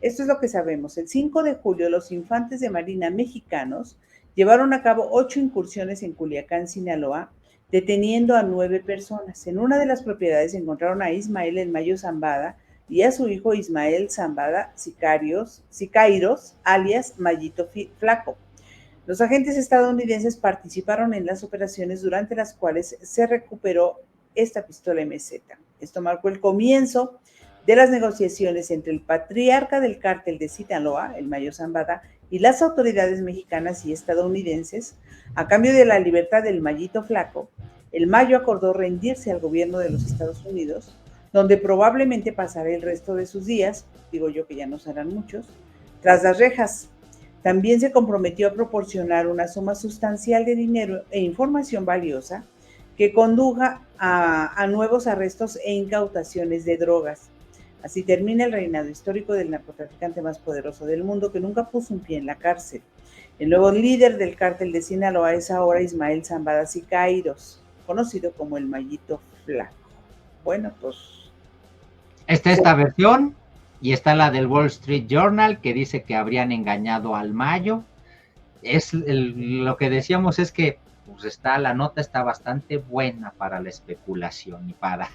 [SPEAKER 1] Esto es lo que sabemos. El 5 de julio, los infantes de Marina mexicanos llevaron a cabo 8 incursiones en Culiacán, Sinaloa, deteniendo a 9 personas. En una de las propiedades encontraron a Ismael El Mayo Zambada y a su hijo Ismael Zambada Sicairos, alias Mayito Flaco. Los agentes estadounidenses participaron en las operaciones durante las cuales se recuperó esta pistola MZ. Esto marcó el comienzo de las negociaciones entre el patriarca del cártel de Sinaloa, el Mayo Zambada, y las autoridades mexicanas y estadounidenses. A cambio de la libertad del Mayito Flaco, el Mayo acordó rendirse al gobierno de los Estados Unidos, donde probablemente pasará el resto de sus días, digo yo que ya no serán muchos, tras las rejas. También se comprometió a proporcionar una suma sustancial de dinero e información valiosa que conduja a nuevos arrestos e incautaciones de drogas. Así termina el reinado histórico del narcotraficante más poderoso del mundo, que nunca puso un pie en la cárcel. El nuevo líder del cártel de Sinaloa es ahora Ismael Zambada Sicairos, conocido como el Mayito Flaco. Bueno, pues...
[SPEAKER 2] Está esta versión y está la del Wall Street Journal, que dice que habrían engañado al Mayo. Lo que decíamos es que pues la nota está bastante buena para la especulación y para,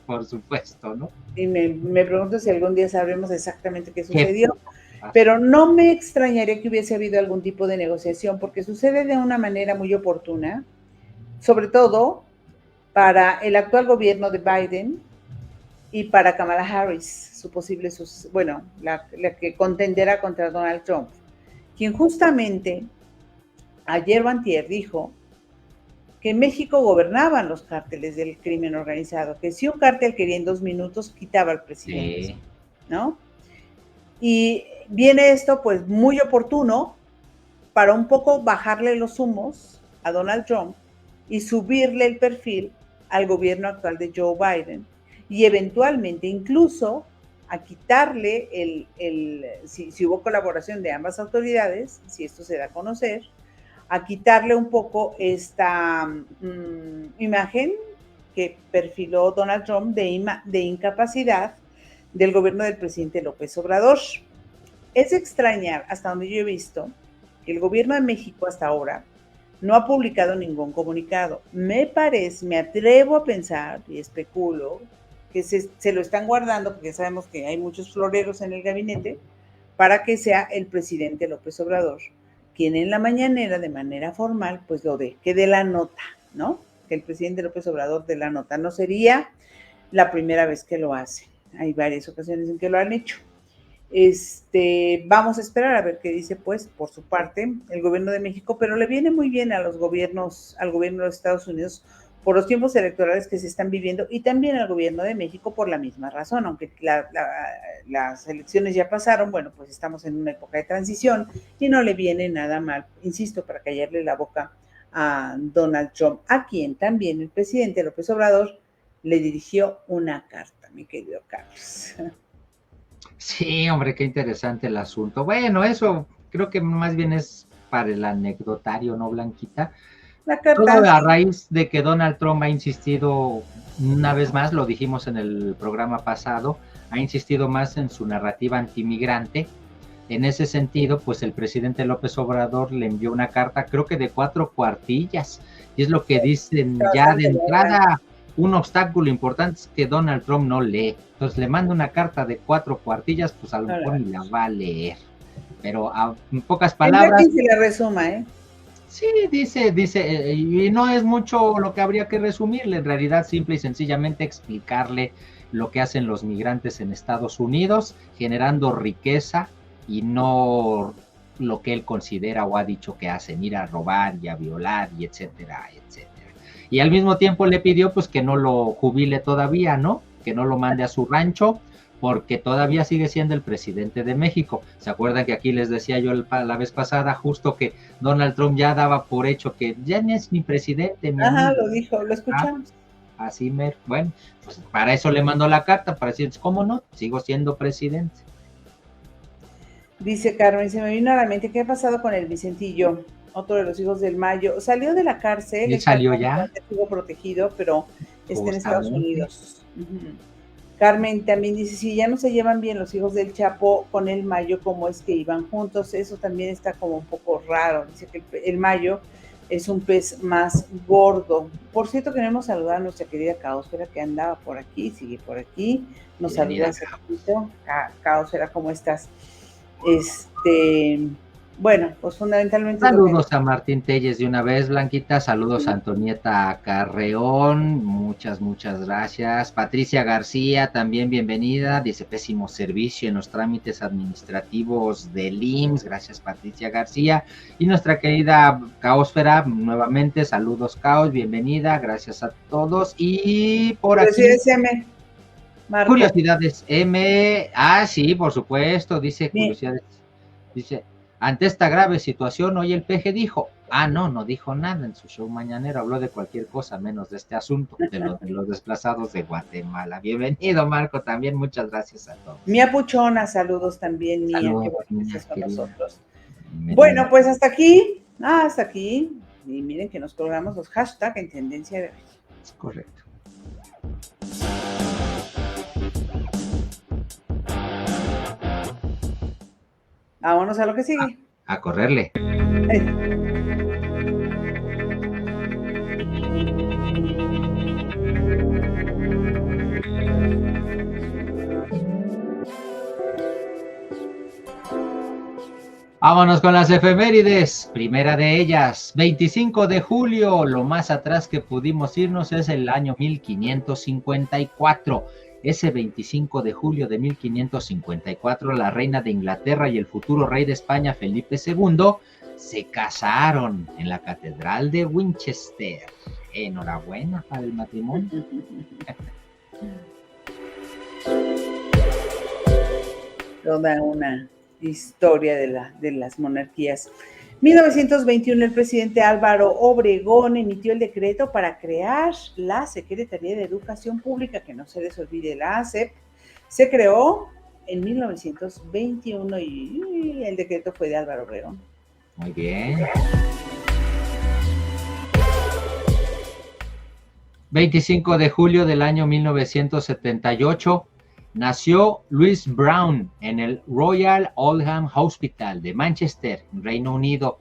[SPEAKER 2] por supuesto, ¿no?
[SPEAKER 1] Y me pregunto si algún día sabremos exactamente qué sucedió, pero no me extrañaría que hubiese habido algún tipo de negociación, porque sucede de una manera muy oportuna, sobre todo para el actual gobierno de Biden y para Kamala Harris, su posible, la que contenderá contra Donald Trump, quien justamente ayer o antier dijo que en México gobernaban los cárteles del crimen organizado, que si un cártel quería en 2 minutos, quitaba al presidente, sí, ¿no? Y viene esto pues muy oportuno para un poco bajarle los humos a Donald Trump y subirle el perfil al gobierno actual de Joe Biden y eventualmente incluso a quitarle si hubo colaboración de ambas autoridades, si esto se da a conocer, a quitarle un poco esta imagen que perfiló Donald Trump de incapacidad del gobierno del presidente López Obrador. Es de extrañar, hasta donde yo he visto, que el gobierno de México hasta ahora no ha publicado ningún comunicado. Me atrevo a pensar y especulo que se lo están guardando, porque sabemos que hay muchos floreros en el gabinete, para que sea el presidente López Obrador quien en la mañanera, de manera formal, pues que dé la nota, ¿no? Que el presidente López Obrador dé la nota. No sería la primera vez que lo hace. Hay varias ocasiones en que lo han hecho. Vamos a esperar a ver qué dice, pues, por su parte, el gobierno de México, pero le viene muy bien al gobierno de los Estados Unidos por los tiempos electorales que se están viviendo y también al gobierno de México por la misma razón, aunque las elecciones ya pasaron, bueno, pues estamos en una época de transición y no le viene nada mal, insisto, para callarle la boca a Donald Trump, a quien también el presidente López Obrador le dirigió una carta, mi querido Carlos.
[SPEAKER 2] Sí, hombre, qué interesante el asunto. Bueno, eso creo que más bien es para el anecdotario, ¿no, Blanquita?
[SPEAKER 1] La
[SPEAKER 2] Todo
[SPEAKER 1] carta,
[SPEAKER 2] a
[SPEAKER 1] sí.
[SPEAKER 2] raíz de que Donald Trump ha insistido, una vez más, lo dijimos en el programa pasado, ha insistido más en su narrativa antimigrante. En ese sentido, pues el presidente López Obrador le envió una carta, creo que de 4 cuartillas, y es lo que dicen
[SPEAKER 1] Está
[SPEAKER 2] ya de
[SPEAKER 1] bastante larga.
[SPEAKER 2] entrada. Un obstáculo importante es que Donald Trump no lee. Entonces le manda una carta de 4 cuartillas, pues a lo mejor ni la va a leer. Pero en pocas
[SPEAKER 1] Tendrá
[SPEAKER 2] palabras,
[SPEAKER 1] quien se la resuma, ¿eh?
[SPEAKER 2] sí, dice, y no es mucho lo que habría que resumirle, en realidad simple y sencillamente explicarle lo que hacen los migrantes en Estados Unidos, generando riqueza y no lo que él considera o ha dicho que hacen, ir a robar y a violar y etcétera, etcétera. Y al mismo tiempo le pidió pues que no lo jubile todavía, ¿no? Que no lo mande a su rancho, porque todavía sigue siendo el presidente de México. ¿Se acuerdan que aquí les decía yo la vez pasada justo que Donald Trump ya daba por hecho que ya no es mi presidente, mi
[SPEAKER 1] Ajá,
[SPEAKER 2] amigo?
[SPEAKER 1] lo dijo, lo
[SPEAKER 2] Ah,
[SPEAKER 1] escuchamos.
[SPEAKER 2] así me, bueno, pues para eso le mandó la carta, para decir, ¿cómo no? Sigo siendo presidente.
[SPEAKER 1] Dice Carmen, se me vino a la mente, ¿qué ha pasado con el Vicentillo? Otro de los hijos del Mayo. Salió de la cárcel,
[SPEAKER 2] Él
[SPEAKER 1] está
[SPEAKER 2] salió
[SPEAKER 1] como
[SPEAKER 2] ya,
[SPEAKER 1] testigo protegido, pero está en Estados
[SPEAKER 2] justamente.
[SPEAKER 1] Unidos. Ujú. Carmen también dice, si ya no se llevan bien los hijos del Chapo con el Mayo, ¿cómo es que iban juntos? Eso también está como un poco raro. Dice que el Mayo es un pez más gordo. Por cierto, queremos saludar a nuestra querida Caosfera que andaba por aquí, sigue por aquí. Nos saluda
[SPEAKER 2] Bienvenida.
[SPEAKER 1] hace poquito. Caosfera, ¿cómo estás? Este, bueno, pues fundamentalmente es lo que...
[SPEAKER 2] Saludos a Martín Telles de una vez, Blanquita. Saludos a Antonieta Carreón. Muchas gracias. Patricia García, también bienvenida. Dice pésimo servicio en los trámites administrativos del IMSS. Gracias, Patricia García. Y nuestra querida Caosfera, nuevamente, saludos, Caos. Bienvenida. Gracias a todos. Y por aquí,
[SPEAKER 1] Curiosidades M, Marco.
[SPEAKER 2] curiosidades M. Ah, sí, por supuesto. Dice
[SPEAKER 1] Bien.
[SPEAKER 2] curiosidades. Dice, ante esta grave situación, hoy el PG dijo, no dijo nada en su show mañanero, habló de cualquier cosa menos de este asunto, de los desplazados de Guatemala. Bienvenido, Marco, también muchas gracias a todos.
[SPEAKER 1] Mía Puchona, saludos también, Mía, qué
[SPEAKER 2] Saludos,
[SPEAKER 1] bueno que
[SPEAKER 2] niña
[SPEAKER 1] estés con
[SPEAKER 2] querida.
[SPEAKER 1] nosotros.
[SPEAKER 2] Bienvenida.
[SPEAKER 1] Bueno, pues hasta aquí, hasta aquí. Y miren que nos colgamos los hashtags en tendencia de hoy.
[SPEAKER 2] Es correcto.
[SPEAKER 1] Vámonos a lo que sigue.
[SPEAKER 2] A correrle. Vámonos con las efemérides. Primera de ellas, 25 de julio. Lo más atrás que pudimos irnos es el año 1554. Ese 25 de julio de 1554, la reina de Inglaterra y el futuro rey de España, Felipe II, se casaron en la Catedral de Winchester. Enhorabuena para el matrimonio.
[SPEAKER 1] Toda una historia de las monarquías. 1921, el presidente Álvaro Obregón emitió el decreto para crear la Secretaría de Educación Pública, que no se les olvide, la ASEP. Se creó en 1921 y el decreto fue de Álvaro Obregón.
[SPEAKER 2] Muy bien. 25 de julio del año 1978, nació Louise Brown en el Royal Oldham Hospital de Manchester, Reino Unido.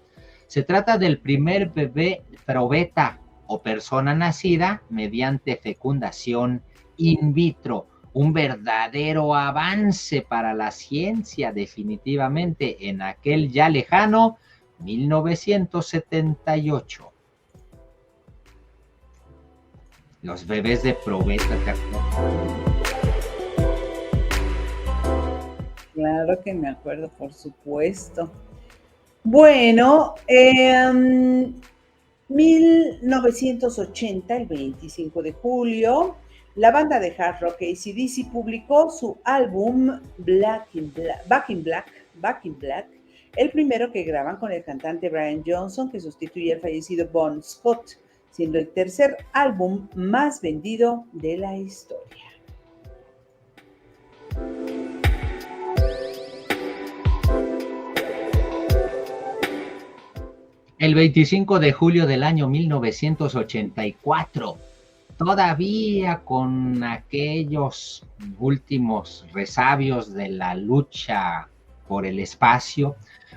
[SPEAKER 2] Se trata del primer bebé probeta o persona nacida mediante fecundación in vitro. Un verdadero avance para la ciencia, definitivamente, en aquel ya lejano 1978. Los bebés de probeta, ¿te acuerdas?
[SPEAKER 1] Claro que me acuerdo, por supuesto. Bueno, 1980, el 25 de julio, la banda de hard rock AC/DC publicó su álbum Back in Black, el primero que graban con el cantante Brian Johnson, que sustituye al fallecido Bon Scott, siendo el tercer álbum más vendido de la historia.
[SPEAKER 2] El 25 de julio del año 1984, todavía con aquellos últimos resabios de la lucha por el espacio,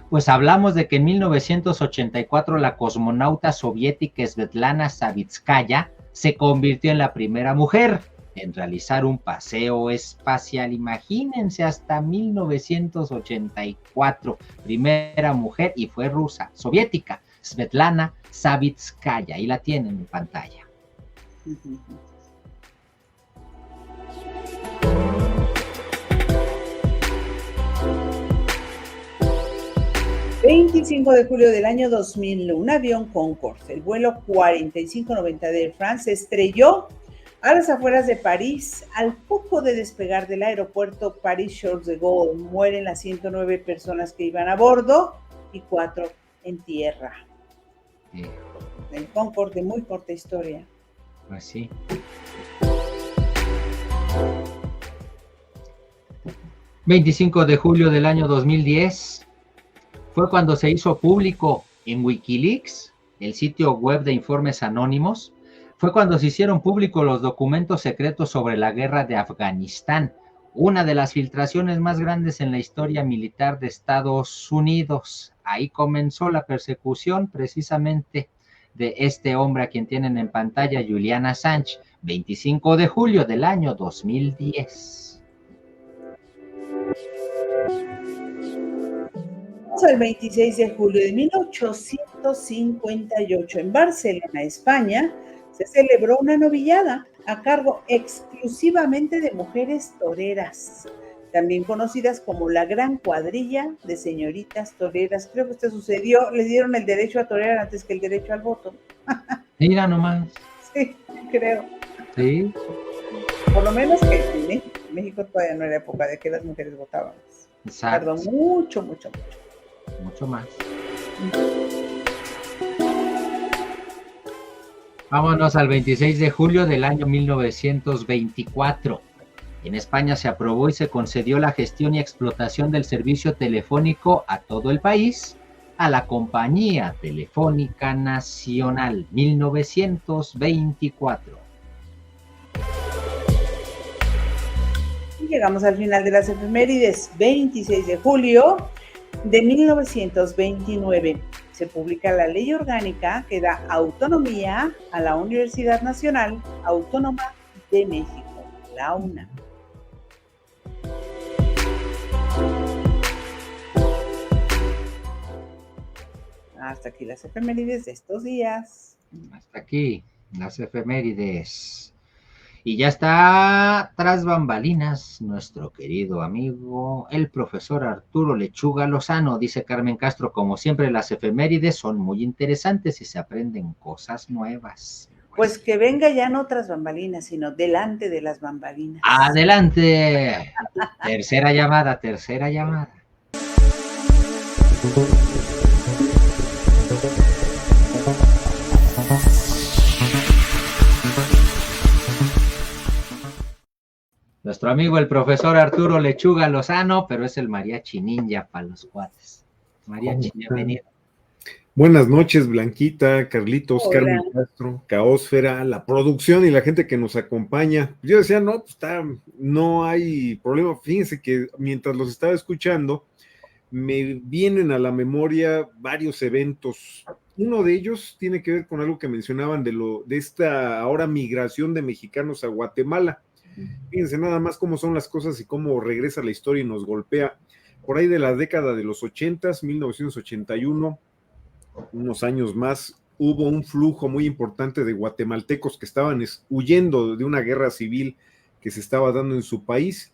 [SPEAKER 2] pues hablamos de que en 1984 la cosmonauta soviética Svetlana Savitskaya se convirtió en la primera mujer en realizar un paseo espacial. Imagínense, hasta 1984, primera mujer, y fue rusa, soviética, Svetlana Savitskaya. Ahí la tienen en pantalla.
[SPEAKER 1] 25 de julio del año 2000, un avión Concorde, el vuelo 4590 de Air France, se estrelló a las afueras de París. Al poco de despegar del aeropuerto París-Charles de Gaulle, mueren las 109 personas que iban a bordo y 4 en tierra. El Concorde, muy corta historia.
[SPEAKER 2] Pues sí. ...25 de julio del año 2010... fue cuando se hizo público en Wikileaks, el sitio web de informes anónimos, fue cuando se hicieron públicos los documentos secretos sobre la guerra de Afganistán, una de las filtraciones más grandes en la historia militar de Estados Unidos. Ahí comenzó la persecución precisamente de este hombre a quien tienen en pantalla, Julian Assange, 25 de julio del año 2010.
[SPEAKER 1] El 26 de julio de 1858, en Barcelona, España, se celebró una novillada a cargo exclusivamente de mujeres toreras, también conocidas como la Gran Cuadrilla de Señoritas Toreras. Creo que esto sucedió, les dieron el derecho a torear antes que el derecho al voto.
[SPEAKER 2] Mira nomás.
[SPEAKER 1] Sí, creo.
[SPEAKER 2] Sí.
[SPEAKER 1] Por lo menos que en México todavía no era época de que las mujeres votaban.
[SPEAKER 2] Exacto.
[SPEAKER 1] Tardó mucho
[SPEAKER 2] más. Vámonos al 26 de julio del año 1924. En España se aprobó y se concedió la gestión y explotación del servicio telefónico a todo el país a la Compañía Telefónica Nacional, 1924.
[SPEAKER 1] Y llegamos al final de las efemérides. 26 de julio de 1929 se publica la Ley Orgánica que da autonomía a la Universidad Nacional Autónoma de México, la UNAM. Hasta aquí las efemérides de estos días.
[SPEAKER 2] Hasta aquí las efemérides. Y ya está tras bambalinas nuestro querido amigo, el profesor Arturo Lechuga Lozano. Dice Carmen Castro, como siempre las efemérides son muy interesantes y se aprenden cosas nuevas.
[SPEAKER 1] Pues que venga ya no tras bambalinas, sino delante de las bambalinas.
[SPEAKER 2] ¡Adelante! Tercera llamada. Nuestro amigo el profesor Arturo Lechuga Lozano, pero es el mariachi ninja para los cuates. Mariachi, bienvenido.
[SPEAKER 3] Buenas noches, Blanquita, Carlitos,
[SPEAKER 1] Hola.
[SPEAKER 3] Carmen Castro, Caosfera, la producción y la gente que nos acompaña. Yo decía, no, pues no hay problema. Fíjense que mientras los estaba escuchando, me vienen a la memoria varios eventos. Uno de ellos tiene que ver con algo que mencionaban de esta ahora migración de mexicanos a Guatemala. Fíjense nada más cómo son las cosas y cómo regresa la historia y nos golpea. Por ahí de la década de los 80s, 1981, unos años más, hubo un flujo muy importante de guatemaltecos que estaban huyendo de una guerra civil que se estaba dando en su país.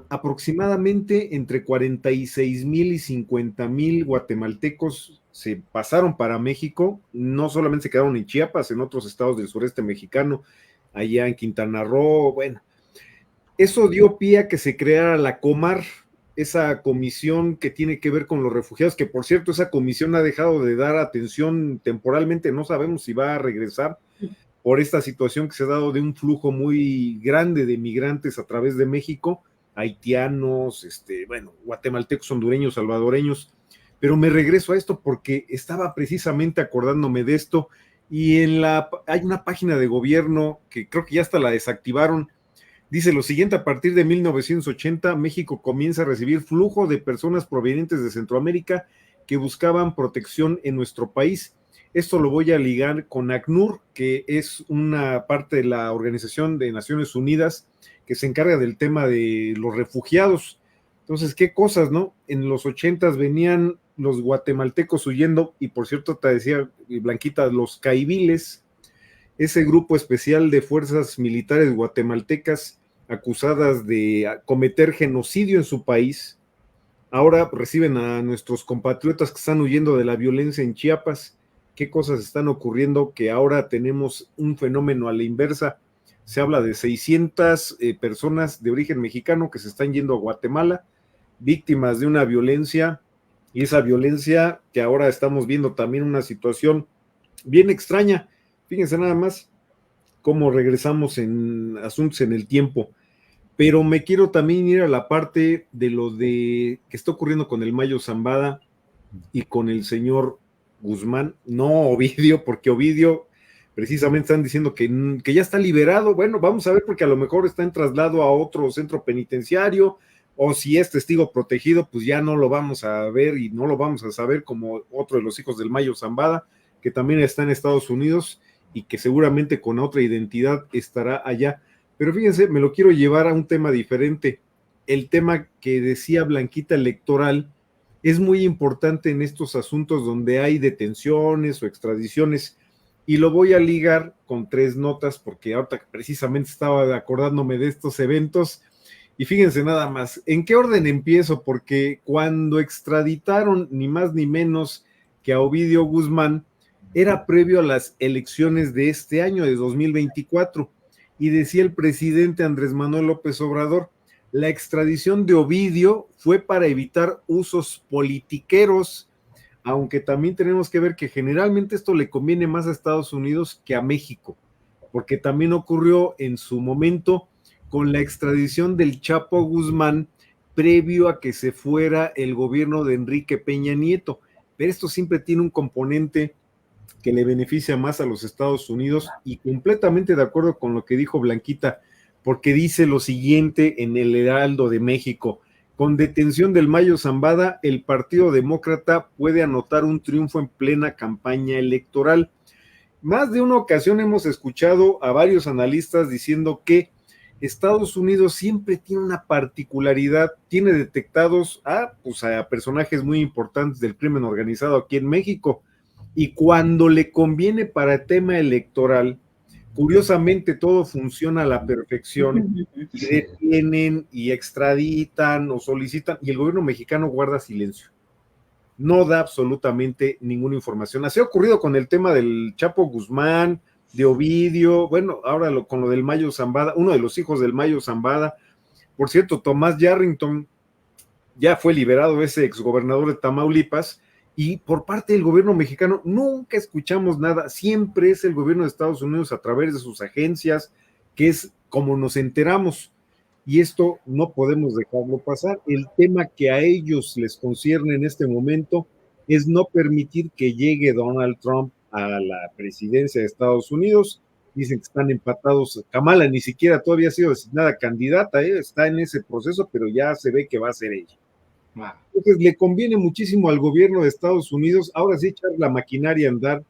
[SPEAKER 3] Aproximadamente entre 46,000 y 50,000 guatemaltecos se pasaron para México, no solamente se quedaron en Chiapas, en otros estados del sureste mexicano, allá en Quintana Roo. Bueno, eso dio pie a que se creara la Comar, esa comisión que tiene que ver con los refugiados, que por cierto, esa comisión ha dejado de dar atención temporalmente, no sabemos si va a regresar por esta situación que se ha dado de un flujo muy grande de migrantes a través de México, haitianos, guatemaltecos, hondureños, salvadoreños. Pero me regreso a esto porque estaba precisamente acordándome de esto, y hay una página de gobierno que creo que ya hasta la desactivaron. Dice lo siguiente: a partir de 1980, México comienza a recibir flujo de personas provenientes de Centroamérica que buscaban protección en nuestro país. Esto lo voy a ligar con ACNUR, que es una parte de la Organización de Naciones Unidas que se encarga del tema de los refugiados. Entonces, qué cosas, ¿no? En los 80s venían los guatemaltecos huyendo, y por cierto, te decía Blanquita, los caiviles, ese grupo especial de fuerzas militares guatemaltecas acusadas de cometer genocidio en su país, ahora reciben a nuestros compatriotas que están huyendo de la violencia en Chiapas. ¿Qué cosas están ocurriendo? Que ahora tenemos un fenómeno a la inversa. Se habla de 600 personas de origen mexicano que se están yendo a Guatemala, víctimas de una violencia, y esa violencia que ahora estamos viendo también una situación bien extraña. Fíjense nada más cómo regresamos en asuntos en el tiempo. Pero me quiero también ir a la parte de lo de que está ocurriendo con el Mayo Zambada y con el señor Guzmán, no Ovidio, porque Ovidio precisamente están diciendo que ya está liberado. Bueno, vamos a ver, porque a lo mejor está en traslado a otro centro penitenciario, o si es testigo protegido, pues ya no lo vamos a ver y no lo vamos a saber, como otro de los hijos del Mayo Zambada, que también está en Estados Unidos y que seguramente con otra identidad estará allá. Pero fíjense, me lo quiero llevar a un tema diferente. El tema que decía Blanquita, electoral, es muy importante en estos asuntos donde hay detenciones o extradiciones, y lo voy a ligar con 3 notas, porque ahorita precisamente estaba acordándome de estos eventos. Y fíjense nada más, ¿en qué orden empiezo? Porque cuando extraditaron ni más ni menos que a Ovidio Guzmán, era previo a las elecciones de este año, de 2024, y decía el presidente Andrés Manuel López Obrador: la extradición de Ovidio fue para evitar usos politiqueros, aunque también tenemos que ver que generalmente esto le conviene más a Estados Unidos que a México, porque también ocurrió en su momento con la extradición del Chapo Guzmán previo a que se fuera el gobierno de Enrique Peña Nieto. Pero esto siempre tiene un componente que le beneficia más a los Estados Unidos, y completamente de acuerdo con lo que dijo Blanquita, porque dice lo siguiente en el Heraldo de México: con detención del Mayo Zambada, el Partido Demócrata puede anotar un triunfo en plena campaña electoral. Más de una ocasión hemos escuchado a varios analistas diciendo que Estados Unidos siempre tiene una particularidad, tiene detectados a personajes muy importantes del crimen organizado aquí en México, y cuando le conviene para el tema electoral, curiosamente todo funciona a la perfección, y detienen y extraditan o solicitan, y el gobierno mexicano guarda silencio, no da absolutamente ninguna información. Así ha ocurrido con el tema del Chapo Guzmán, de Ovidio, bueno, ahora con lo del Mayo Zambada, uno de los hijos del Mayo Zambada. Por cierto, Tomás Yarrington ya fue liberado, ese exgobernador de Tamaulipas, y por parte del gobierno mexicano nunca escuchamos nada. Siempre es el gobierno de Estados Unidos a través de sus agencias, que es como nos enteramos, y esto no podemos dejarlo pasar. El tema que a ellos les concierne en este momento es no permitir que llegue Donald Trump a la presidencia de Estados Unidos. Dicen que están empatados. Kamala ni siquiera todavía ha sido designada candidata, está en ese proceso, pero ya se ve que va a ser ella. Wow. Entonces le conviene muchísimo al gobierno de Estados Unidos ahora sí echar la maquinaria a andar,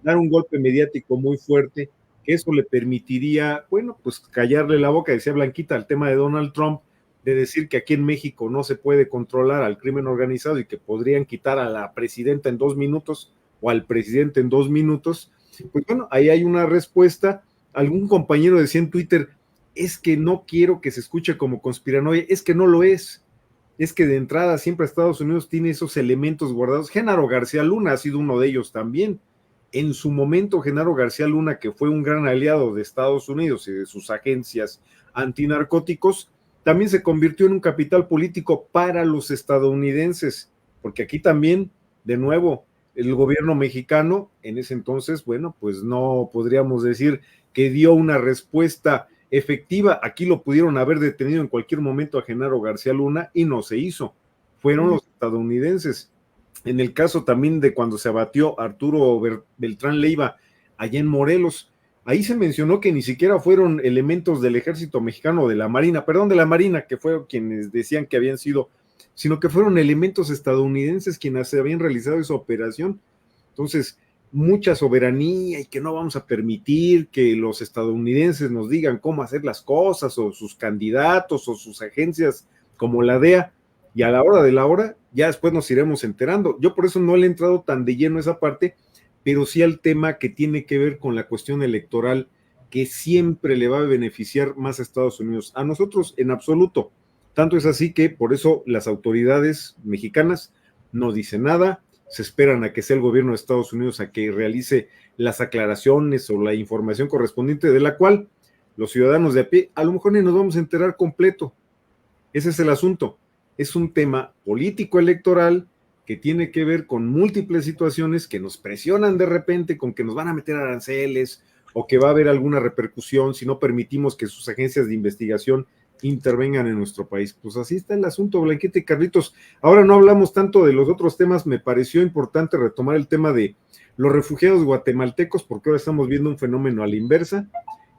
[SPEAKER 3] dar un golpe mediático muy fuerte, que eso le permitiría, bueno, pues callarle la boca, decía Blanquita, al tema de Donald Trump, de decir que aquí en México no se puede controlar al crimen organizado y que podrían quitar a la presidenta en 2 minutos o al presidente en 2 minutos. Pues bueno, ahí hay una respuesta. Algún compañero decía en Twitter: es que no quiero que se escuche como conspiranoia. Es que no lo es. Es que de entrada siempre Estados Unidos tiene esos elementos guardados. Genaro García Luna ha sido uno de ellos también. En su momento, Genaro García Luna, que fue un gran aliado de Estados Unidos y de sus agencias antinarcóticos, también se convirtió en un capital político para los estadounidenses, porque aquí también, de nuevo, el gobierno mexicano, en ese entonces, bueno, pues no podríamos decir que dio una respuesta efectiva. Aquí lo pudieron haber detenido en cualquier momento a Genaro García Luna y no se hizo. Fueron los estadounidenses. En el caso también de cuando se abatió Arturo Beltrán Leiva allá en Morelos, ahí se mencionó que ni siquiera fueron elementos del ejército mexicano o de la Marina, perdón, de la Marina, que fueron quienes decían que habían sido, sino que fueron elementos estadounidenses quienes habían realizado esa operación. Entonces, mucha soberanía y que no vamos a permitir que los estadounidenses nos digan cómo hacer las cosas, o sus candidatos, o sus agencias como la DEA, y a la hora de la hora, ya después nos iremos enterando. Yo por eso no le he entrado tan de lleno a esa parte, pero sí al tema que tiene que ver con la cuestión electoral, que siempre le va a beneficiar más a Estados Unidos. A nosotros en absoluto. Tanto es así que por eso las autoridades mexicanas no dicen nada, se esperan a que sea el gobierno de Estados Unidos a que realice las aclaraciones o la información correspondiente, de la cual los ciudadanos de a pie a lo mejor ni nos vamos a enterar completo. Ese es el asunto. Es un tema político electoral que tiene que ver con múltiples situaciones que nos presionan de repente con que nos van a meter aranceles o que va a haber alguna repercusión si no permitimos que sus agencias de investigación intervengan en nuestro país. Pues así está el asunto, Blanquita y Carlitos. Ahora no hablamos tanto de los otros temas, me pareció importante retomar el tema de los refugiados guatemaltecos, porque ahora estamos viendo un fenómeno a la inversa,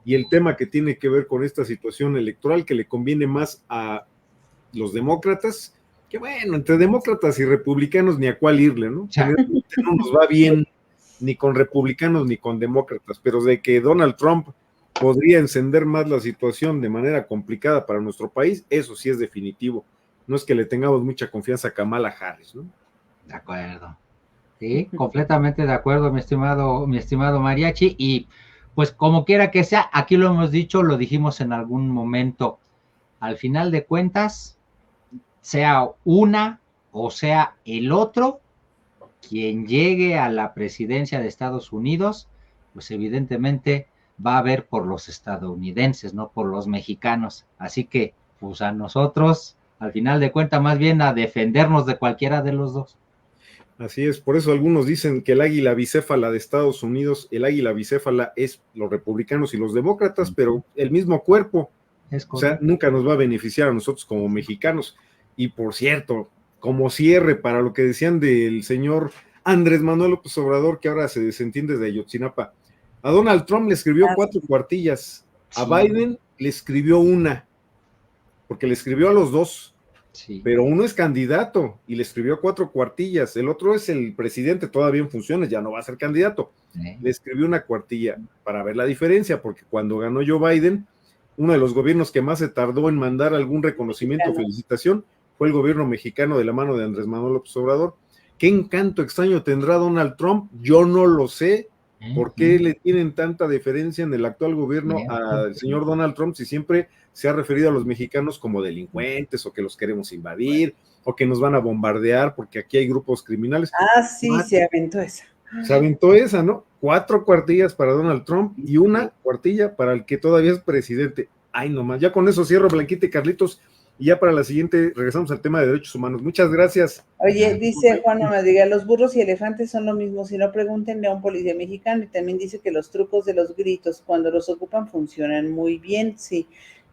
[SPEAKER 3] y el tema que tiene que ver con esta situación electoral que le conviene más a los demócratas, que bueno, entre demócratas y republicanos ni a cuál irle, ¿no? Generalmente no nos va bien ni con republicanos ni con demócratas, pero de que Donald Trump podría encender más la situación de manera complicada para nuestro país, eso sí es definitivo. No es que le tengamos mucha confianza a Kamala Harris, ¿no?
[SPEAKER 2] De acuerdo. Sí, completamente de acuerdo, mi estimado Mariachi, y pues como quiera que sea, aquí lo hemos dicho, lo dijimos en algún momento, al final de cuentas, sea una o sea el otro, quien llegue a la presidencia de Estados Unidos, pues evidentemente va a ver por los estadounidenses, no por los mexicanos. Así que, pues a nosotros, al final de cuentas, más bien a defendernos de cualquiera de los dos.
[SPEAKER 3] Así es, por eso algunos dicen que el águila bicéfala de Estados Unidos, el águila bicéfala es los republicanos y los demócratas, pero el mismo cuerpo, o sea, nunca nos va a beneficiar a nosotros como mexicanos. Y por cierto, como cierre para lo que decían del señor Andrés Manuel López Obrador, que ahora se desentiende de Ayotzinapa, a Donald Trump le escribió 4 cuartillas, a Biden le escribió una, porque le escribió a los dos. Sí. Pero uno es candidato y le escribió 4 cuartillas, el otro es el presidente, todavía en funciones, ya no va a ser candidato. Le escribió una cuartilla para ver la diferencia, porque cuando ganó Joe Biden, uno de los gobiernos que más se tardó en mandar algún reconocimiento o felicitación fue el gobierno mexicano de la mano de Andrés Manuel López Obrador. ¿Qué encanto extraño tendrá Donald Trump? Yo no lo sé. ¿Por qué le tienen tanta deferencia en el actual gobierno al señor Donald Trump si siempre se ha referido a los mexicanos como delincuentes o que los queremos invadir o que nos van a bombardear porque aquí hay grupos criminales?
[SPEAKER 1] Ah, sí, se aventó esa.
[SPEAKER 3] Se aventó esa, ¿no? 4 cuartillas para Donald Trump y una cuartilla para el que todavía es presidente. Ay, nomás, ya con eso cierro, Blanquita y Carlitos, y ya para la siguiente regresamos al tema de derechos humanos. Muchas gracias.
[SPEAKER 1] Oye, dice Juan Madrigal, los burros y elefantes son lo mismo, si no pregúntenle a un policía mexicano, y también dice que los trucos de los gritos cuando los ocupan funcionan muy bien, sí.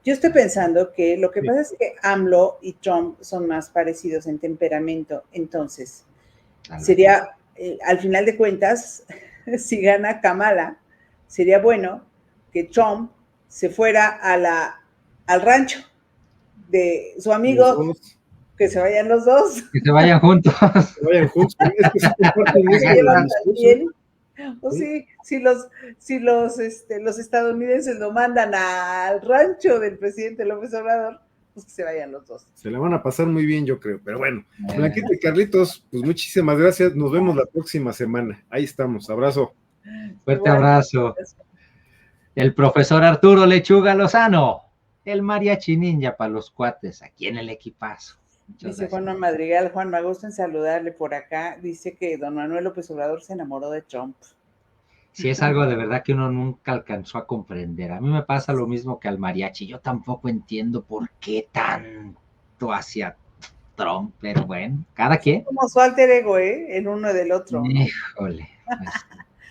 [SPEAKER 1] Yo estoy pensando que lo que pasa es que AMLO y Trump son más parecidos en temperamento, entonces sería, al final de cuentas, si gana Kamala, sería bueno que Trump se fuera al rancho de su amigo, que se vayan los dos.
[SPEAKER 2] Que se vayan juntos.
[SPEAKER 3] Que vayan juntos. Es que
[SPEAKER 1] o sí, si los estadounidenses lo mandan al rancho del presidente López Obrador, pues que se vayan los dos.
[SPEAKER 3] Se la van a pasar muy bien, yo creo. Pero bueno, Blanquita y Carlitos, pues muchísimas gracias. Nos vemos la próxima semana. Ahí estamos. Abrazo.
[SPEAKER 2] Fuerte abrazo. El profesor Arturo Lechuga Lozano, el mariachi ninja para los cuates, aquí en el equipazo.
[SPEAKER 1] Dice Juan Madrigal, Juan, me gusta en saludarle por acá. Dice que don Manuel López Obrador se enamoró de Trump.
[SPEAKER 2] sí es algo de verdad que uno nunca alcanzó a comprender. A mí me pasa lo mismo que al mariachi. Yo tampoco entiendo por qué tanto hacia Trump, pero bueno, cada quien.
[SPEAKER 1] Como su alter ego, ¿eh? El uno del otro, ¿no?
[SPEAKER 2] Híjole, pues,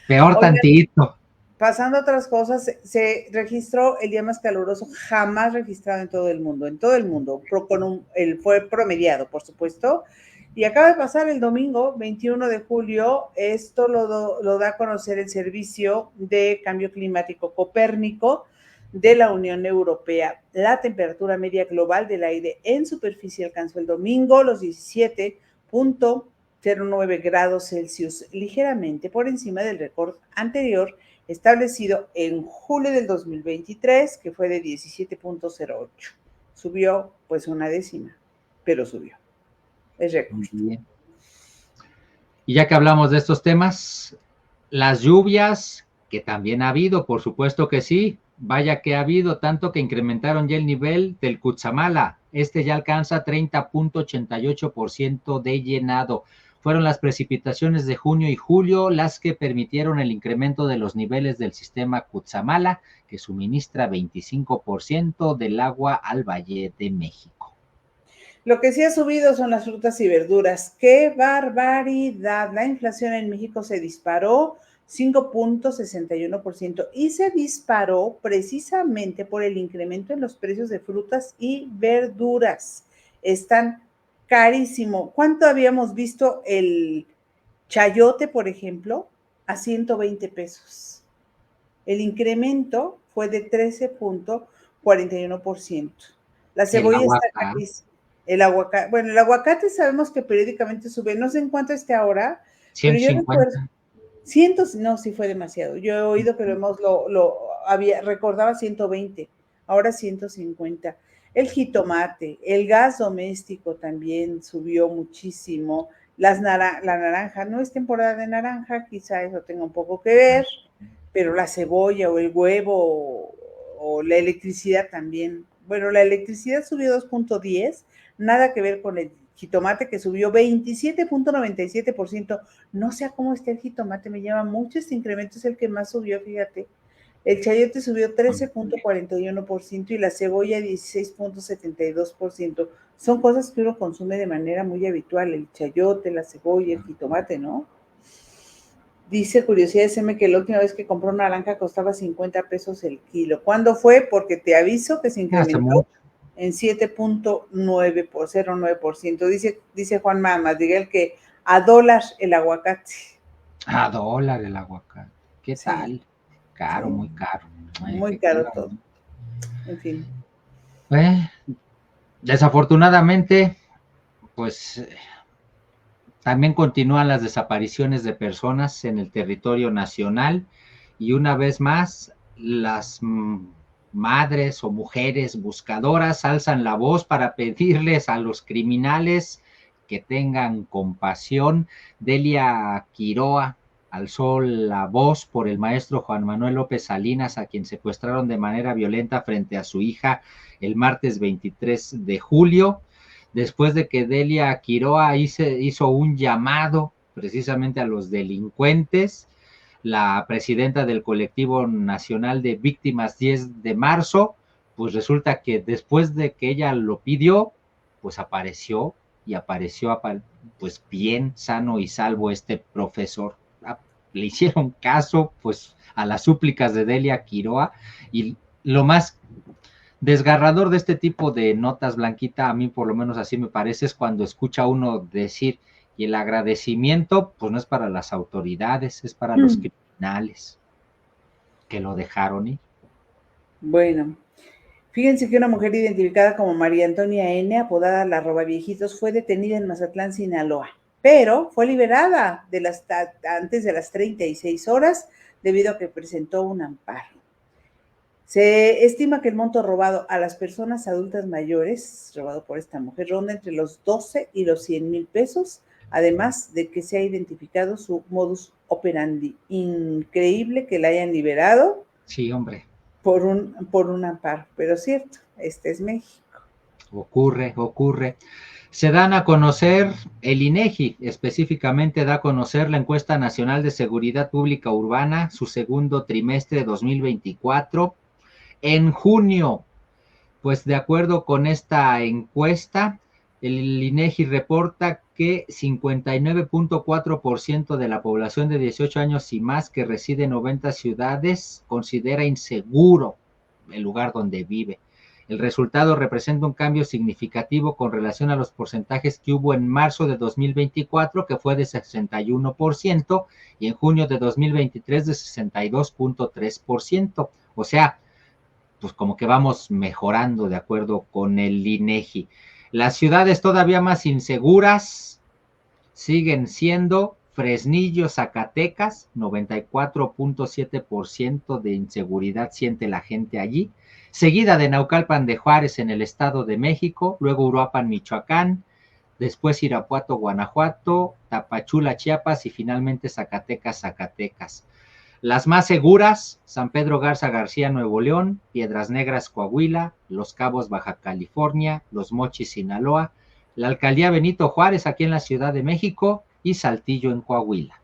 [SPEAKER 2] peor
[SPEAKER 1] Oigan,
[SPEAKER 2] tantito.
[SPEAKER 1] pasando a otras cosas, se registró el día más caluroso jamás registrado en todo el mundo, fue promediado, por supuesto, y acaba de pasar el domingo 21 de julio, esto lo da a conocer el Servicio de Cambio Climático Copérnico de la Unión Europea. La temperatura media global del aire en superficie alcanzó el domingo los 17,09 grados Celsius, ligeramente por encima del récord anterior establecido en julio del 2023, que fue de 17,08. Subió pues una décima, pero subió. Es récord.
[SPEAKER 2] Muy bien. Y ya que hablamos de estos temas, las lluvias, que también ha habido, por supuesto que sí, vaya que ha habido, tanto que incrementaron ya el nivel del Cutzamala. Este ya alcanza 30,88% de llenado. Fueron las precipitaciones de junio y julio las que permitieron el incremento de los niveles del sistema Cutzamala, que suministra 25% del agua al Valle de México.
[SPEAKER 1] Lo que sí ha subido son las frutas y verduras. ¡Qué barbaridad! La inflación en México se disparó 5,61% y se disparó precisamente por el incremento en los precios de frutas y verduras. Están carísimo. ¿Cuánto habíamos visto el chayote, por ejemplo? A 120 pesos. El incremento fue de 13,41%. La cebolla está carísima. El aguacate, bueno, el aguacate sabemos que periódicamente sube, no sé en cuánto esté ahora, pero yo recuerdo, no, sí fue demasiado. Yo he oído que recordaba 120, ahora 150. El jitomate, el gas doméstico también subió muchísimo. La naranja, no es temporada de naranja, quizá eso tenga un poco que ver, pero la cebolla o el huevo o la electricidad también. Bueno, la electricidad subió 2,10, nada que ver con el jitomate que subió 27,97%. No sé cómo está el jitomate, me llama mucho este incremento, es el que más subió, fíjate. El chayote subió 13,41% y la cebolla 16,72%. Son cosas que uno consume de manera muy habitual, el chayote, la cebolla, el jitomate, ¿no? Dice Curiosidad SM que la última vez que compró naranja costaba 50 pesos el kilo. ¿Cuándo fue? Porque te aviso que se incrementó en 7,09%. Dice Juan Madrigal que a $1 el aguacate.
[SPEAKER 2] A $1 el aguacate. ¿Qué tal? Caro, sí. Muy caro.
[SPEAKER 1] Muy caro todo. En fin.
[SPEAKER 2] Desafortunadamente, pues también continúan las desapariciones de personas en el territorio nacional y una vez más las madres o mujeres buscadoras alzan la voz para pedirles a los criminales que tengan compasión. Delia Quiroa alzó la voz por el maestro Juan Manuel López Salinas, a quien secuestraron de manera violenta frente a su hija el martes 23 de julio. Después de que Delia Quiroa hizo un llamado precisamente a los delincuentes, la presidenta del Colectivo Nacional de Víctimas 10 de marzo, pues resulta que después de que ella lo pidió, pues apareció pues bien sano y salvo este profesor. Le hicieron caso pues a las súplicas de Delia Quiroa y lo más desgarrador de este tipo de notas, Blanquita, a mí por lo menos así me parece, es cuando escucha uno decir, y el agradecimiento, pues no es para las autoridades, es para los criminales que lo dejaron ir.
[SPEAKER 1] Bueno, fíjense que una mujer identificada como María Antonia N., apodada La Robaviejitos, fue detenida en Mazatlán, Sinaloa, pero fue liberada antes de las 36 horas debido a que presentó un amparo. Se estima que el monto robado a las personas adultas mayores, robado por esta mujer, ronda entre los 12 y los 100,000 pesos, además de que se ha identificado su modus operandi. Increíble que la hayan liberado.
[SPEAKER 2] Sí, hombre.
[SPEAKER 1] Por un amparo, pero cierto, este es México.
[SPEAKER 2] Ocurre. Se dan a conocer, el INEGI específicamente da a conocer la encuesta nacional de seguridad pública urbana, su segundo trimestre de 2024. En junio, pues de acuerdo con esta encuesta, el INEGI reporta que 59.4% de la población de 18 años y más que reside en 90 ciudades considera inseguro el lugar donde vive. El resultado representa un cambio significativo con relación a los porcentajes que hubo en marzo de 2024, que fue de 61%, y en junio de 2023 de 62.3%. O sea, pues como que vamos mejorando de acuerdo con el INEGI. Las ciudades todavía más inseguras siguen siendo Fresnillo, Zacatecas, 94.7% de inseguridad siente la gente allí, seguida de Naucalpan de Juárez en el Estado de México, luego Uruapan, Michoacán, después Irapuato, Guanajuato, Tapachula, Chiapas y finalmente Zacatecas, Zacatecas. Las más seguras, San Pedro Garza García, Nuevo León, Piedras Negras, Coahuila, Los Cabos, Baja California, Los Mochis, Sinaloa, la Alcaldía Benito Juárez, aquí en la Ciudad de México, y Saltillo, en Coahuila.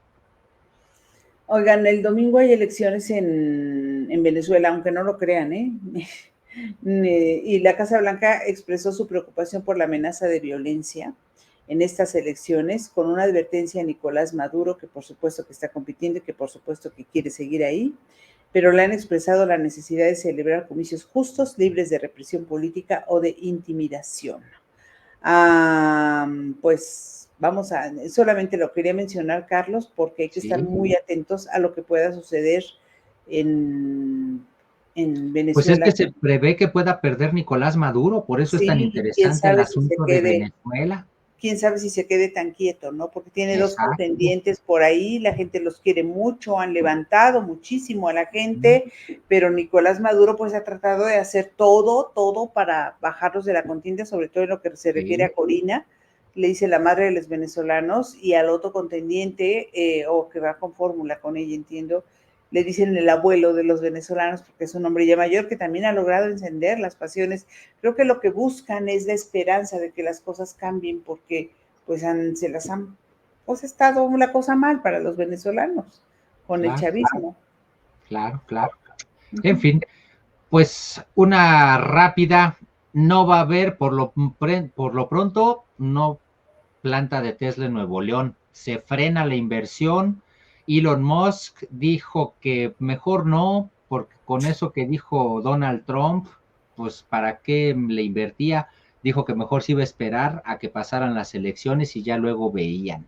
[SPEAKER 1] Oigan, el domingo hay elecciones en Venezuela, aunque no lo crean, ¿eh? Y la Casa Blanca expresó su preocupación por la amenaza de violencia en estas elecciones, con una advertencia a Nicolás Maduro, que por supuesto que está compitiendo y que por supuesto que quiere seguir ahí, pero le han expresado la necesidad de celebrar comicios justos, libres de represión política o de intimidación. Pues vamos a, solamente lo quería mencionar, Carlos, porque hay que estar muy atentos a lo que pueda suceder en Venezuela.
[SPEAKER 2] Pues es que se prevé que pueda perder Nicolás Maduro, por eso es tan interesante el asunto de Venezuela.
[SPEAKER 1] Quién sabe si se quede tan quieto, ¿no? Porque tiene dos contendientes por ahí, la gente los quiere mucho, han levantado muchísimo a la gente, pero Nicolás Maduro pues ha tratado de hacer todo para bajarlos de la contienda, sobre todo en lo que se refiere a Corina, le dice la madre de los venezolanos, y al otro contendiente, o que va con fórmula con ella, entiendo, le dicen el abuelo de los venezolanos, porque es un hombre ya mayor que también ha logrado encender las pasiones. Creo que lo que buscan es la esperanza de que las cosas cambien, porque pues se las han pues estado una cosa mal para los venezolanos con el chavismo.
[SPEAKER 2] Claro. En fin, pues una rápida, no va a haber por lo pronto, no planta de Tesla en Nuevo León, se frena la inversión. Elon Musk dijo que mejor no, porque con eso que dijo Donald Trump, pues para qué le invertía, dijo que mejor se iba a esperar a que pasaran las elecciones y ya luego veían.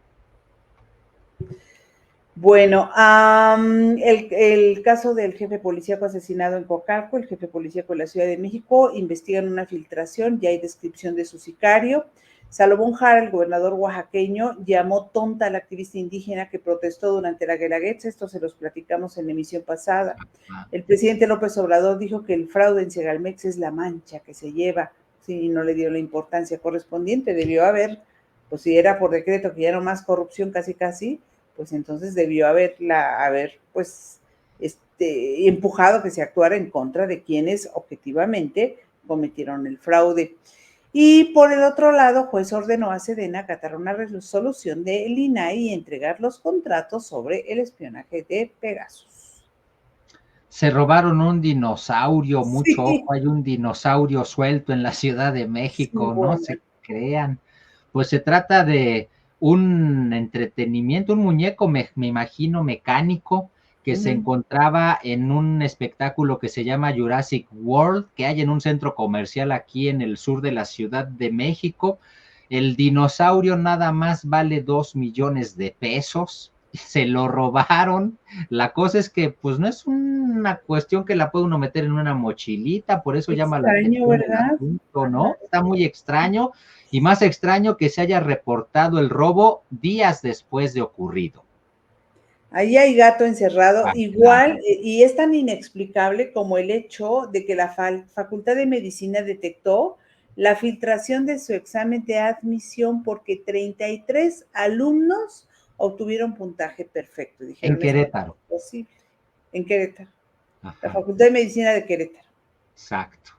[SPEAKER 1] Bueno, el caso del jefe policíaco asesinado en Coacalco, el jefe policíaco de la Ciudad de México, investigan una filtración, ya hay descripción de su sicario. Salomón Jara, el gobernador oaxaqueño, llamó tonta a la activista indígena que protestó durante la Guelaguetza, esto se los platicamos en la emisión pasada. El presidente López Obrador dijo que el fraude en Segalmex es la mancha que se lleva, sí, y no le dio la importancia correspondiente, debió haber, pues si era por decreto que ya no más corrupción casi, pues entonces debió haber pues empujado que se actuara en contra de quienes objetivamente cometieron el fraude. Y por el otro lado, juez ordenó a Sedena acatar una resolución del INAI y entregar los contratos sobre el espionaje de Pegasus.
[SPEAKER 2] Se robaron un dinosaurio, mucho ojo, hay un dinosaurio suelto en la Ciudad de México, no se crean. Pues se trata de un entretenimiento, un muñeco, me imagino, mecánico, que se encontraba en un espectáculo que se llama Jurassic World, que hay en un centro comercial aquí en el sur de la Ciudad de México. El dinosaurio nada más vale 2 millones de pesos, se lo robaron. La cosa es que pues no es una cuestión que la puede uno meter en una mochilita, por eso llama la atención, ¿verdad? Asunto, ¿no? Está muy extraño, y más extraño que se haya reportado el robo días después de ocurrido.
[SPEAKER 1] Ahí hay gato encerrado, igual, y es tan inexplicable como el hecho de que la Facultad de Medicina detectó la filtración de su examen de admisión porque 33 alumnos obtuvieron puntaje perfecto. Dijeron,
[SPEAKER 2] en Querétaro.
[SPEAKER 1] Es posible. En Querétaro. Ajá. La Facultad de Medicina de Querétaro.
[SPEAKER 2] Exacto.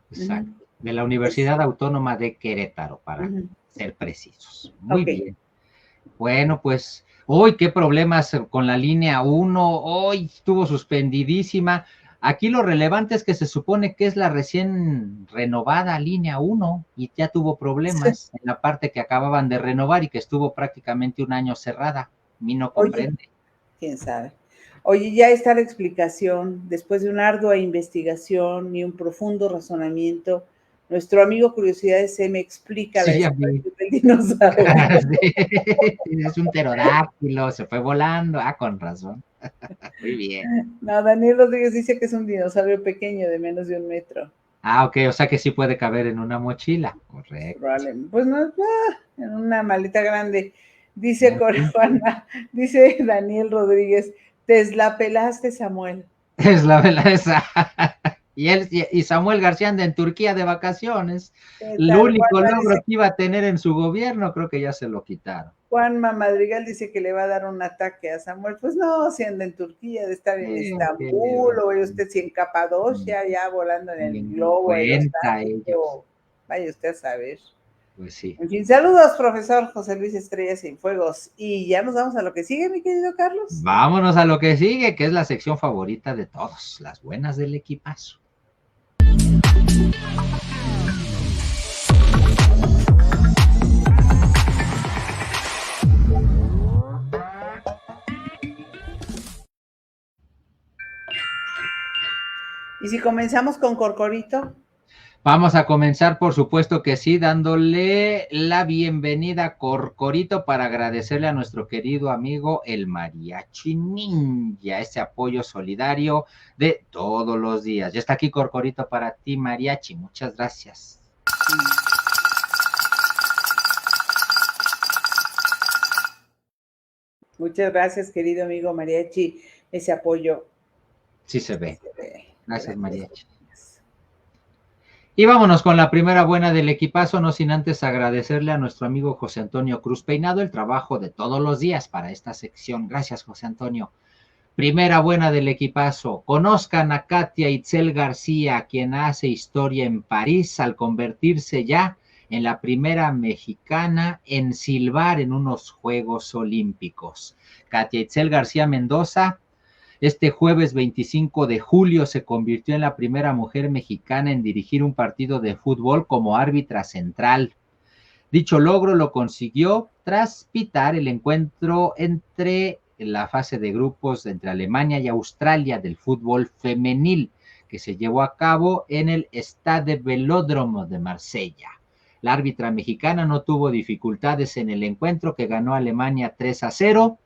[SPEAKER 2] De la Universidad Autónoma de Querétaro, para ser precisos. Muy
[SPEAKER 1] Ok.
[SPEAKER 2] bien. Bueno, pues, uy, qué problemas con la línea 1, hoy estuvo suspendidísima. Aquí lo relevante es que se supone que es la recién renovada línea 1 y ya tuvo problemas en la parte que acababan de renovar y que estuvo prácticamente un año cerrada. A mí no
[SPEAKER 1] Oye,
[SPEAKER 2] comprende.
[SPEAKER 1] quién sabe. Oye, ya está la explicación. Después de una ardua investigación y un profundo razonamiento, nuestro amigo Curiosidades se me explica la
[SPEAKER 2] Sí, ya vi.
[SPEAKER 1] desaparición del dinosaurio.
[SPEAKER 2] Sí, es un pterodáctilo, se fue volando. Ah, con razón. Muy bien.
[SPEAKER 1] No, Daniel Rodríguez dice que es un dinosaurio pequeño de menos de 1 metro.
[SPEAKER 2] Ah, ok, o sea que sí puede caber en una mochila. Correcto.
[SPEAKER 1] Probablemente. Pues no, en una maleta grande. Dice
[SPEAKER 2] Muy bien.
[SPEAKER 1] Juana, dice Daniel Rodríguez, te la pelaste, Samuel.
[SPEAKER 2] Es la verdad esa. Y Samuel García anda en Turquía de vacaciones.
[SPEAKER 1] ¿Qué
[SPEAKER 2] El
[SPEAKER 1] tal?
[SPEAKER 2] único
[SPEAKER 1] Juanma
[SPEAKER 2] logro
[SPEAKER 1] dice,
[SPEAKER 2] que iba a tener en su gobierno, creo que ya se lo quitaron.
[SPEAKER 1] Juanma Madrigal dice que le va a dar un ataque a Samuel. Pues no, si anda en Turquía, de estar en
[SPEAKER 2] Que le
[SPEAKER 1] Estambul, o vaya usted si en Capadocia, ya volando en el
[SPEAKER 2] ni
[SPEAKER 1] globo
[SPEAKER 2] cuenta ellos.
[SPEAKER 1] aerostático. Vaya usted a saber.
[SPEAKER 2] Pues sí.
[SPEAKER 1] En fin, saludos, profesor José Luis Estrellas Cienfuegos. Y ya nos vamos a lo que sigue, mi querido Carlos.
[SPEAKER 2] Vámonos a lo que sigue, que es la sección favorita de todos, las buenas del equipazo.
[SPEAKER 1] Y si comenzamos con Corcorito.
[SPEAKER 2] Vamos a comenzar, por supuesto que sí, dándole la bienvenida a Corcorito para agradecerle a nuestro querido amigo el Mariachi Ninja, ese apoyo solidario de todos los días. Ya está aquí Corcorito para ti, Mariachi. Muchas gracias.
[SPEAKER 1] Muchas gracias, querido amigo Mariachi, ese apoyo.
[SPEAKER 2] Sí se ve.
[SPEAKER 1] Se ve.
[SPEAKER 2] Gracias,
[SPEAKER 1] Gracias.
[SPEAKER 2] Mariachi. Y vámonos con la primera buena del equipazo, no sin antes agradecerle a nuestro amigo José Antonio Cruz Peinado el trabajo de todos los días para esta sección. Gracias, José Antonio. Primera buena del equipazo. Conozcan a Katia Itzel García, quien hace historia en París al convertirse ya en la primera mexicana en silbar en unos Juegos Olímpicos. Katia Itzel García Mendoza, este jueves 25 de julio se convirtió en la primera mujer mexicana en dirigir un partido de fútbol como árbitra central. Dicho logro lo consiguió tras pitar el encuentro entre la fase de grupos entre Alemania y Australia del fútbol femenil, que se llevó a cabo en el Stade Velódromo de Marsella. La árbitra mexicana no tuvo dificultades en el encuentro, que ganó Alemania 3-0,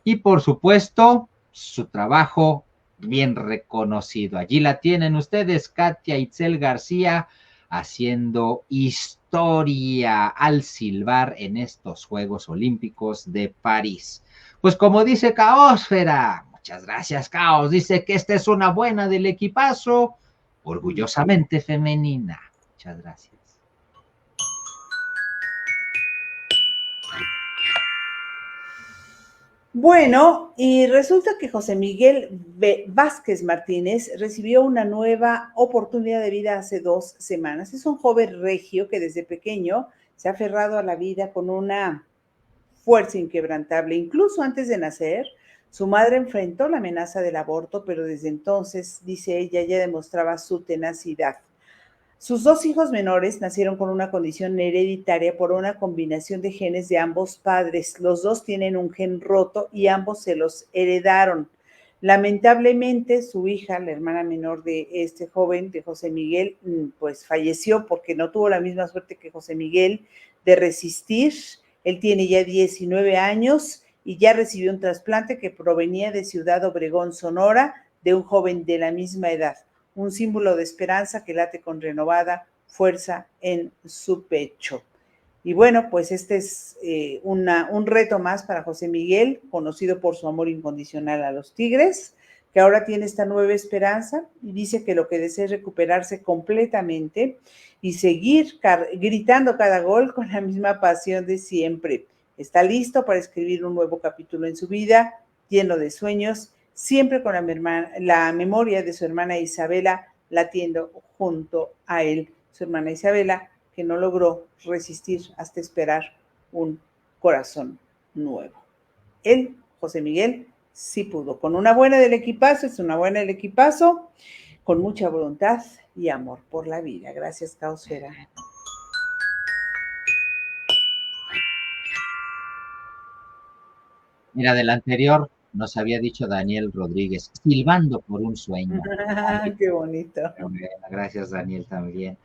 [SPEAKER 2] y por supuesto, su trabajo bien reconocido. Allí la tienen ustedes, Katia Itzel García, haciendo historia al silbar en estos Juegos Olímpicos de París. Pues como dice Caosfera, muchas gracias, Caos, dice que esta es una buena del equipazo, orgullosamente femenina. Muchas gracias.
[SPEAKER 1] Bueno, y resulta que José Miguel Vázquez Martínez recibió una nueva oportunidad de vida hace 2 semanas. Es un joven regio que desde pequeño se ha aferrado a la vida con una fuerza inquebrantable. Incluso antes de nacer, su madre enfrentó la amenaza del aborto, pero desde entonces, dice ella, ya demostraba su tenacidad. Sus 2 hijos menores nacieron con una condición hereditaria por una combinación de genes de ambos padres. Los dos tienen un gen roto y ambos se los heredaron. Lamentablemente, su hija, la hermana menor de este joven, de José Miguel, pues falleció porque no tuvo la misma suerte que José Miguel de resistir. Él tiene ya 19 años y ya recibió un trasplante que provenía de Ciudad Obregón, Sonora, de un joven de la misma edad. Un símbolo de esperanza que late con renovada fuerza en su pecho. Y bueno, pues este es un reto más para José Miguel, conocido por su amor incondicional a los Tigres, que ahora tiene esta nueva esperanza y dice que lo que desea es recuperarse completamente y seguir gritando cada gol con la misma pasión de siempre. Está listo para escribir un nuevo capítulo en su vida, lleno de sueños, siempre con la memoria de su hermana Isabela latiendo junto a él. Su hermana Isabela, que no logró resistir hasta esperar un corazón nuevo. Él, José Miguel, sí pudo. Con una buena del equipazo, es una buena del equipazo, con mucha voluntad y amor por la vida. Gracias, Caosfera.
[SPEAKER 2] Mira, del anterior nos había dicho Daniel Rodríguez, silbando por un sueño.
[SPEAKER 1] Qué bonito.
[SPEAKER 2] Bueno, gracias, Daniel, también.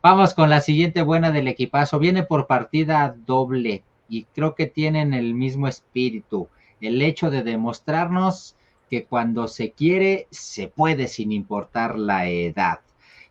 [SPEAKER 2] Vamos con la siguiente buena del equipazo. Viene por partida doble y creo que tienen el mismo espíritu. El hecho de demostrarnos que cuando se quiere, se puede sin importar la edad.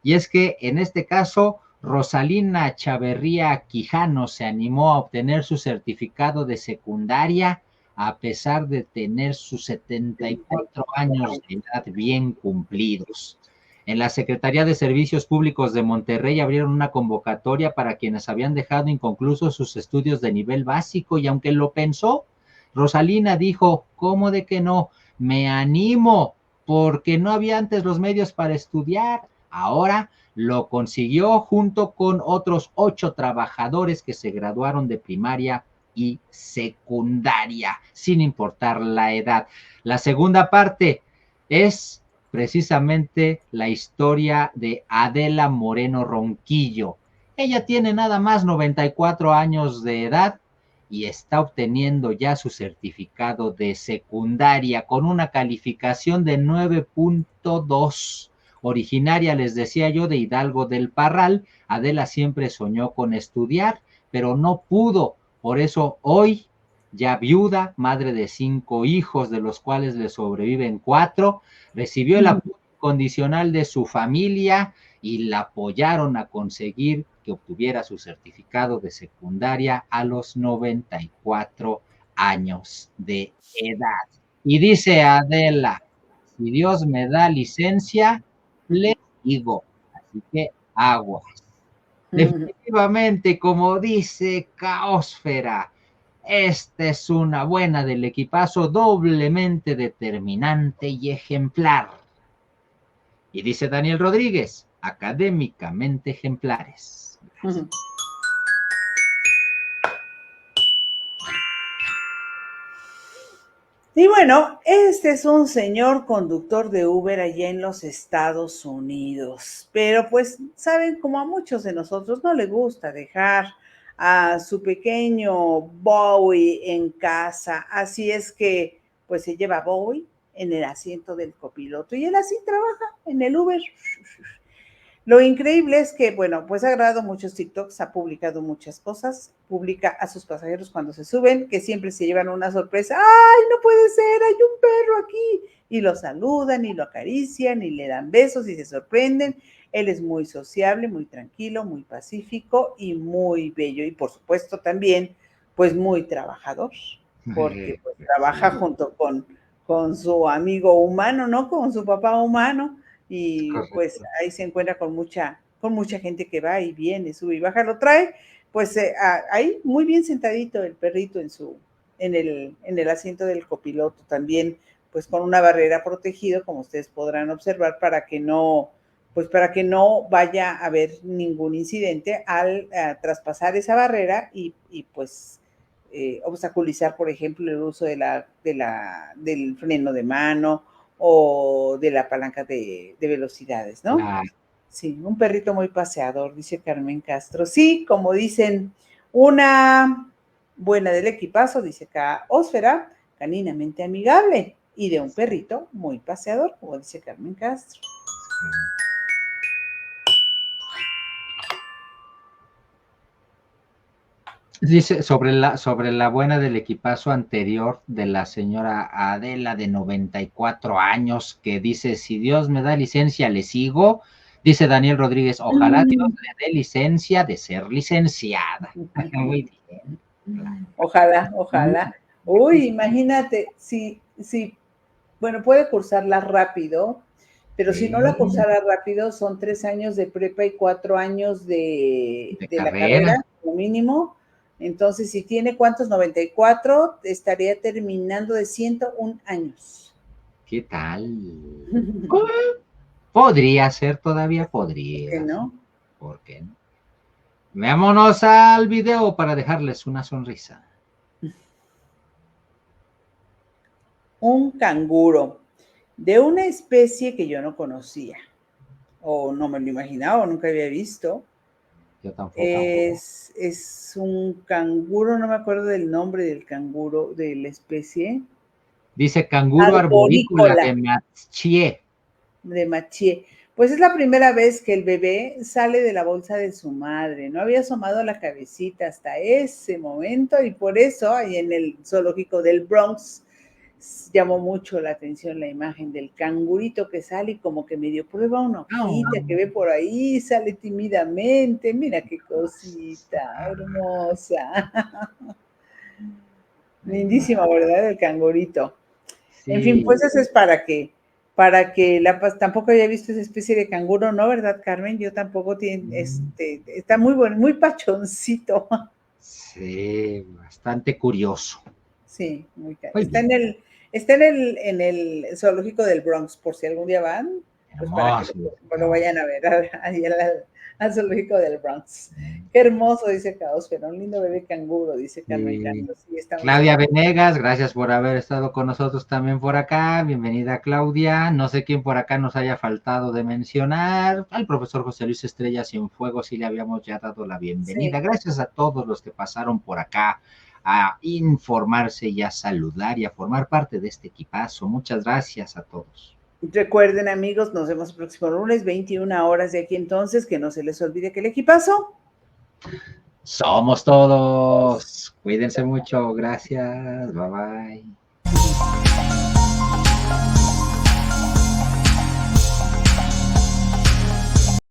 [SPEAKER 2] Y es que en este caso, Rosalina Chaverría Quijano se animó a obtener su certificado de secundaria a pesar de tener sus 74 años de edad bien cumplidos. En la Secretaría de Servicios Públicos de Monterrey abrieron una convocatoria para quienes habían dejado inconclusos sus estudios de nivel básico y aunque lo pensó, Rosalina dijo, ¿cómo de que no? Me animo, porque no había antes los medios para estudiar. Ahora lo consiguió junto con otros 8 trabajadores que se graduaron de primaria y secundaria, sin importar la edad. La segunda parte es precisamente la historia de Adela Moreno Ronquillo. Ella tiene nada más 94 años de edad y está obteniendo ya su certificado de secundaria con una calificación de 9.2. Originaria, les decía yo, de Hidalgo del Parral, Adela siempre soñó con estudiar, pero no pudo. Por eso hoy, ya viuda, madre de 5 hijos, de los cuales le sobreviven 4, recibió el apoyo incondicional de su familia y la apoyaron a conseguir que obtuviera su certificado de secundaria a los 94 años de edad. Y dice Adela, si Dios me da licencia, le digo, así que aguas. Definitivamente, como dice Caosfera, esta es una buena del equipazo doblemente determinante y ejemplar. Y dice Daniel Rodríguez, académicamente ejemplares.
[SPEAKER 1] Y bueno, este es un señor conductor de Uber allá en los Estados Unidos, pero pues saben, como a muchos de nosotros no le gusta dejar a su pequeño Bowie en casa, así es que pues se lleva a Bowie en el asiento del copiloto y él así trabaja en el Uber. Lo increíble es que, bueno, pues ha grabado muchos TikToks, ha publicado muchas cosas, publica a sus pasajeros cuando se suben, que siempre se llevan una sorpresa, ¡ay, no puede ser, hay un perro aquí! Y lo saludan y lo acarician y le dan besos y se sorprenden. Él es muy sociable, muy tranquilo, muy pacífico y muy bello. Y por supuesto también, pues muy trabajador, porque pues trabaja junto con su amigo humano, ¿no? Con su papá humano y pues ahí se encuentra con mucha gente que va y viene, sube y baja, lo trae, pues ahí muy bien sentadito el perrito en el asiento del copiloto, también pues con una barrera protegido, como ustedes podrán observar, para que no vaya a haber ningún incidente al traspasar esa barrera y pues obstaculizar, por ejemplo, el uso del freno de mano o de la palanca de velocidades, ¿no? Sí, un perrito muy paseador, dice Carmen Castro. Sí, como dicen, una buena del equipazo, dice Caosfera, caninamente amigable, y de un perrito muy paseador, como dice Carmen Castro.
[SPEAKER 2] Dice sobre la buena del equipazo anterior de la señora Adela de 94 años, que dice, si Dios me da licencia, le sigo. Dice Daniel Rodríguez, ojalá Dios le dé licencia de ser licenciada. Muy bien.
[SPEAKER 1] Ojalá. Uy, imagínate, bueno, puede cursarla rápido, pero si no la cursara rápido, son 3 años de prepa y 4 años de la carrera, como mínimo. Entonces, si tiene, ¿cuántos? 94, estaría terminando de 101 años.
[SPEAKER 2] ¿Qué tal? Podría ser, todavía podría.
[SPEAKER 1] ¿Por qué no?
[SPEAKER 2] ¿Por qué no? Veámonos al video para dejarles una sonrisa.
[SPEAKER 1] Un canguro de una especie que yo no conocía, o no me lo imaginaba, o nunca había visto.
[SPEAKER 2] Yo tampoco.
[SPEAKER 1] Es un canguro, no me acuerdo del nombre del canguro, de la especie.
[SPEAKER 2] Dice canguro arborícola
[SPEAKER 1] Arborícola.
[SPEAKER 2] de
[SPEAKER 1] Machie. Pues es la primera vez que el bebé sale de la bolsa de su madre. No había asomado la cabecita hasta ese momento y por eso ahí en el zoológico del Bronx llamó mucho la atención la imagen del cangurito que sale y como que medio prueba una hojita que ve por ahí, sale tímidamente. Mira qué cosita hermosa. Lindísimo, ¿verdad? El cangurito.
[SPEAKER 2] Sí.
[SPEAKER 1] En fin, pues eso es para que La Paz tampoco haya visto esa especie de canguro, ¿no? ¿Verdad, Carmen? Yo tampoco está muy bueno, muy pachoncito.
[SPEAKER 2] Sí, bastante curioso.
[SPEAKER 1] Sí, muy caro.
[SPEAKER 2] Muy
[SPEAKER 1] Está
[SPEAKER 2] bien.
[SPEAKER 1] en el zoológico del Bronx, por si algún día van, pues para que lo vayan a ver, ahí al zoológico del Bronx. Qué hermoso, dice Caosfera, un lindo bebé canguro, dice Carmen Cando. Sí, está
[SPEAKER 2] Claudia Venegas, gracias por haber estado con nosotros también por acá. Bienvenida, Claudia. No sé quién por acá nos haya faltado de mencionar. Al profesor José Luis Estrella Cienfuegos sí le habíamos ya dado la bienvenida. Sí. Gracias a todos los que pasaron por acá a informarse y a saludar y a formar parte de este equipazo. Muchas gracias a todos.
[SPEAKER 1] Recuerden, amigos, nos vemos el próximo lunes, 21 horas de aquí entonces, que no se les olvide que el equipazo
[SPEAKER 2] somos todos. Cuídense mucho. Gracias. Bye bye.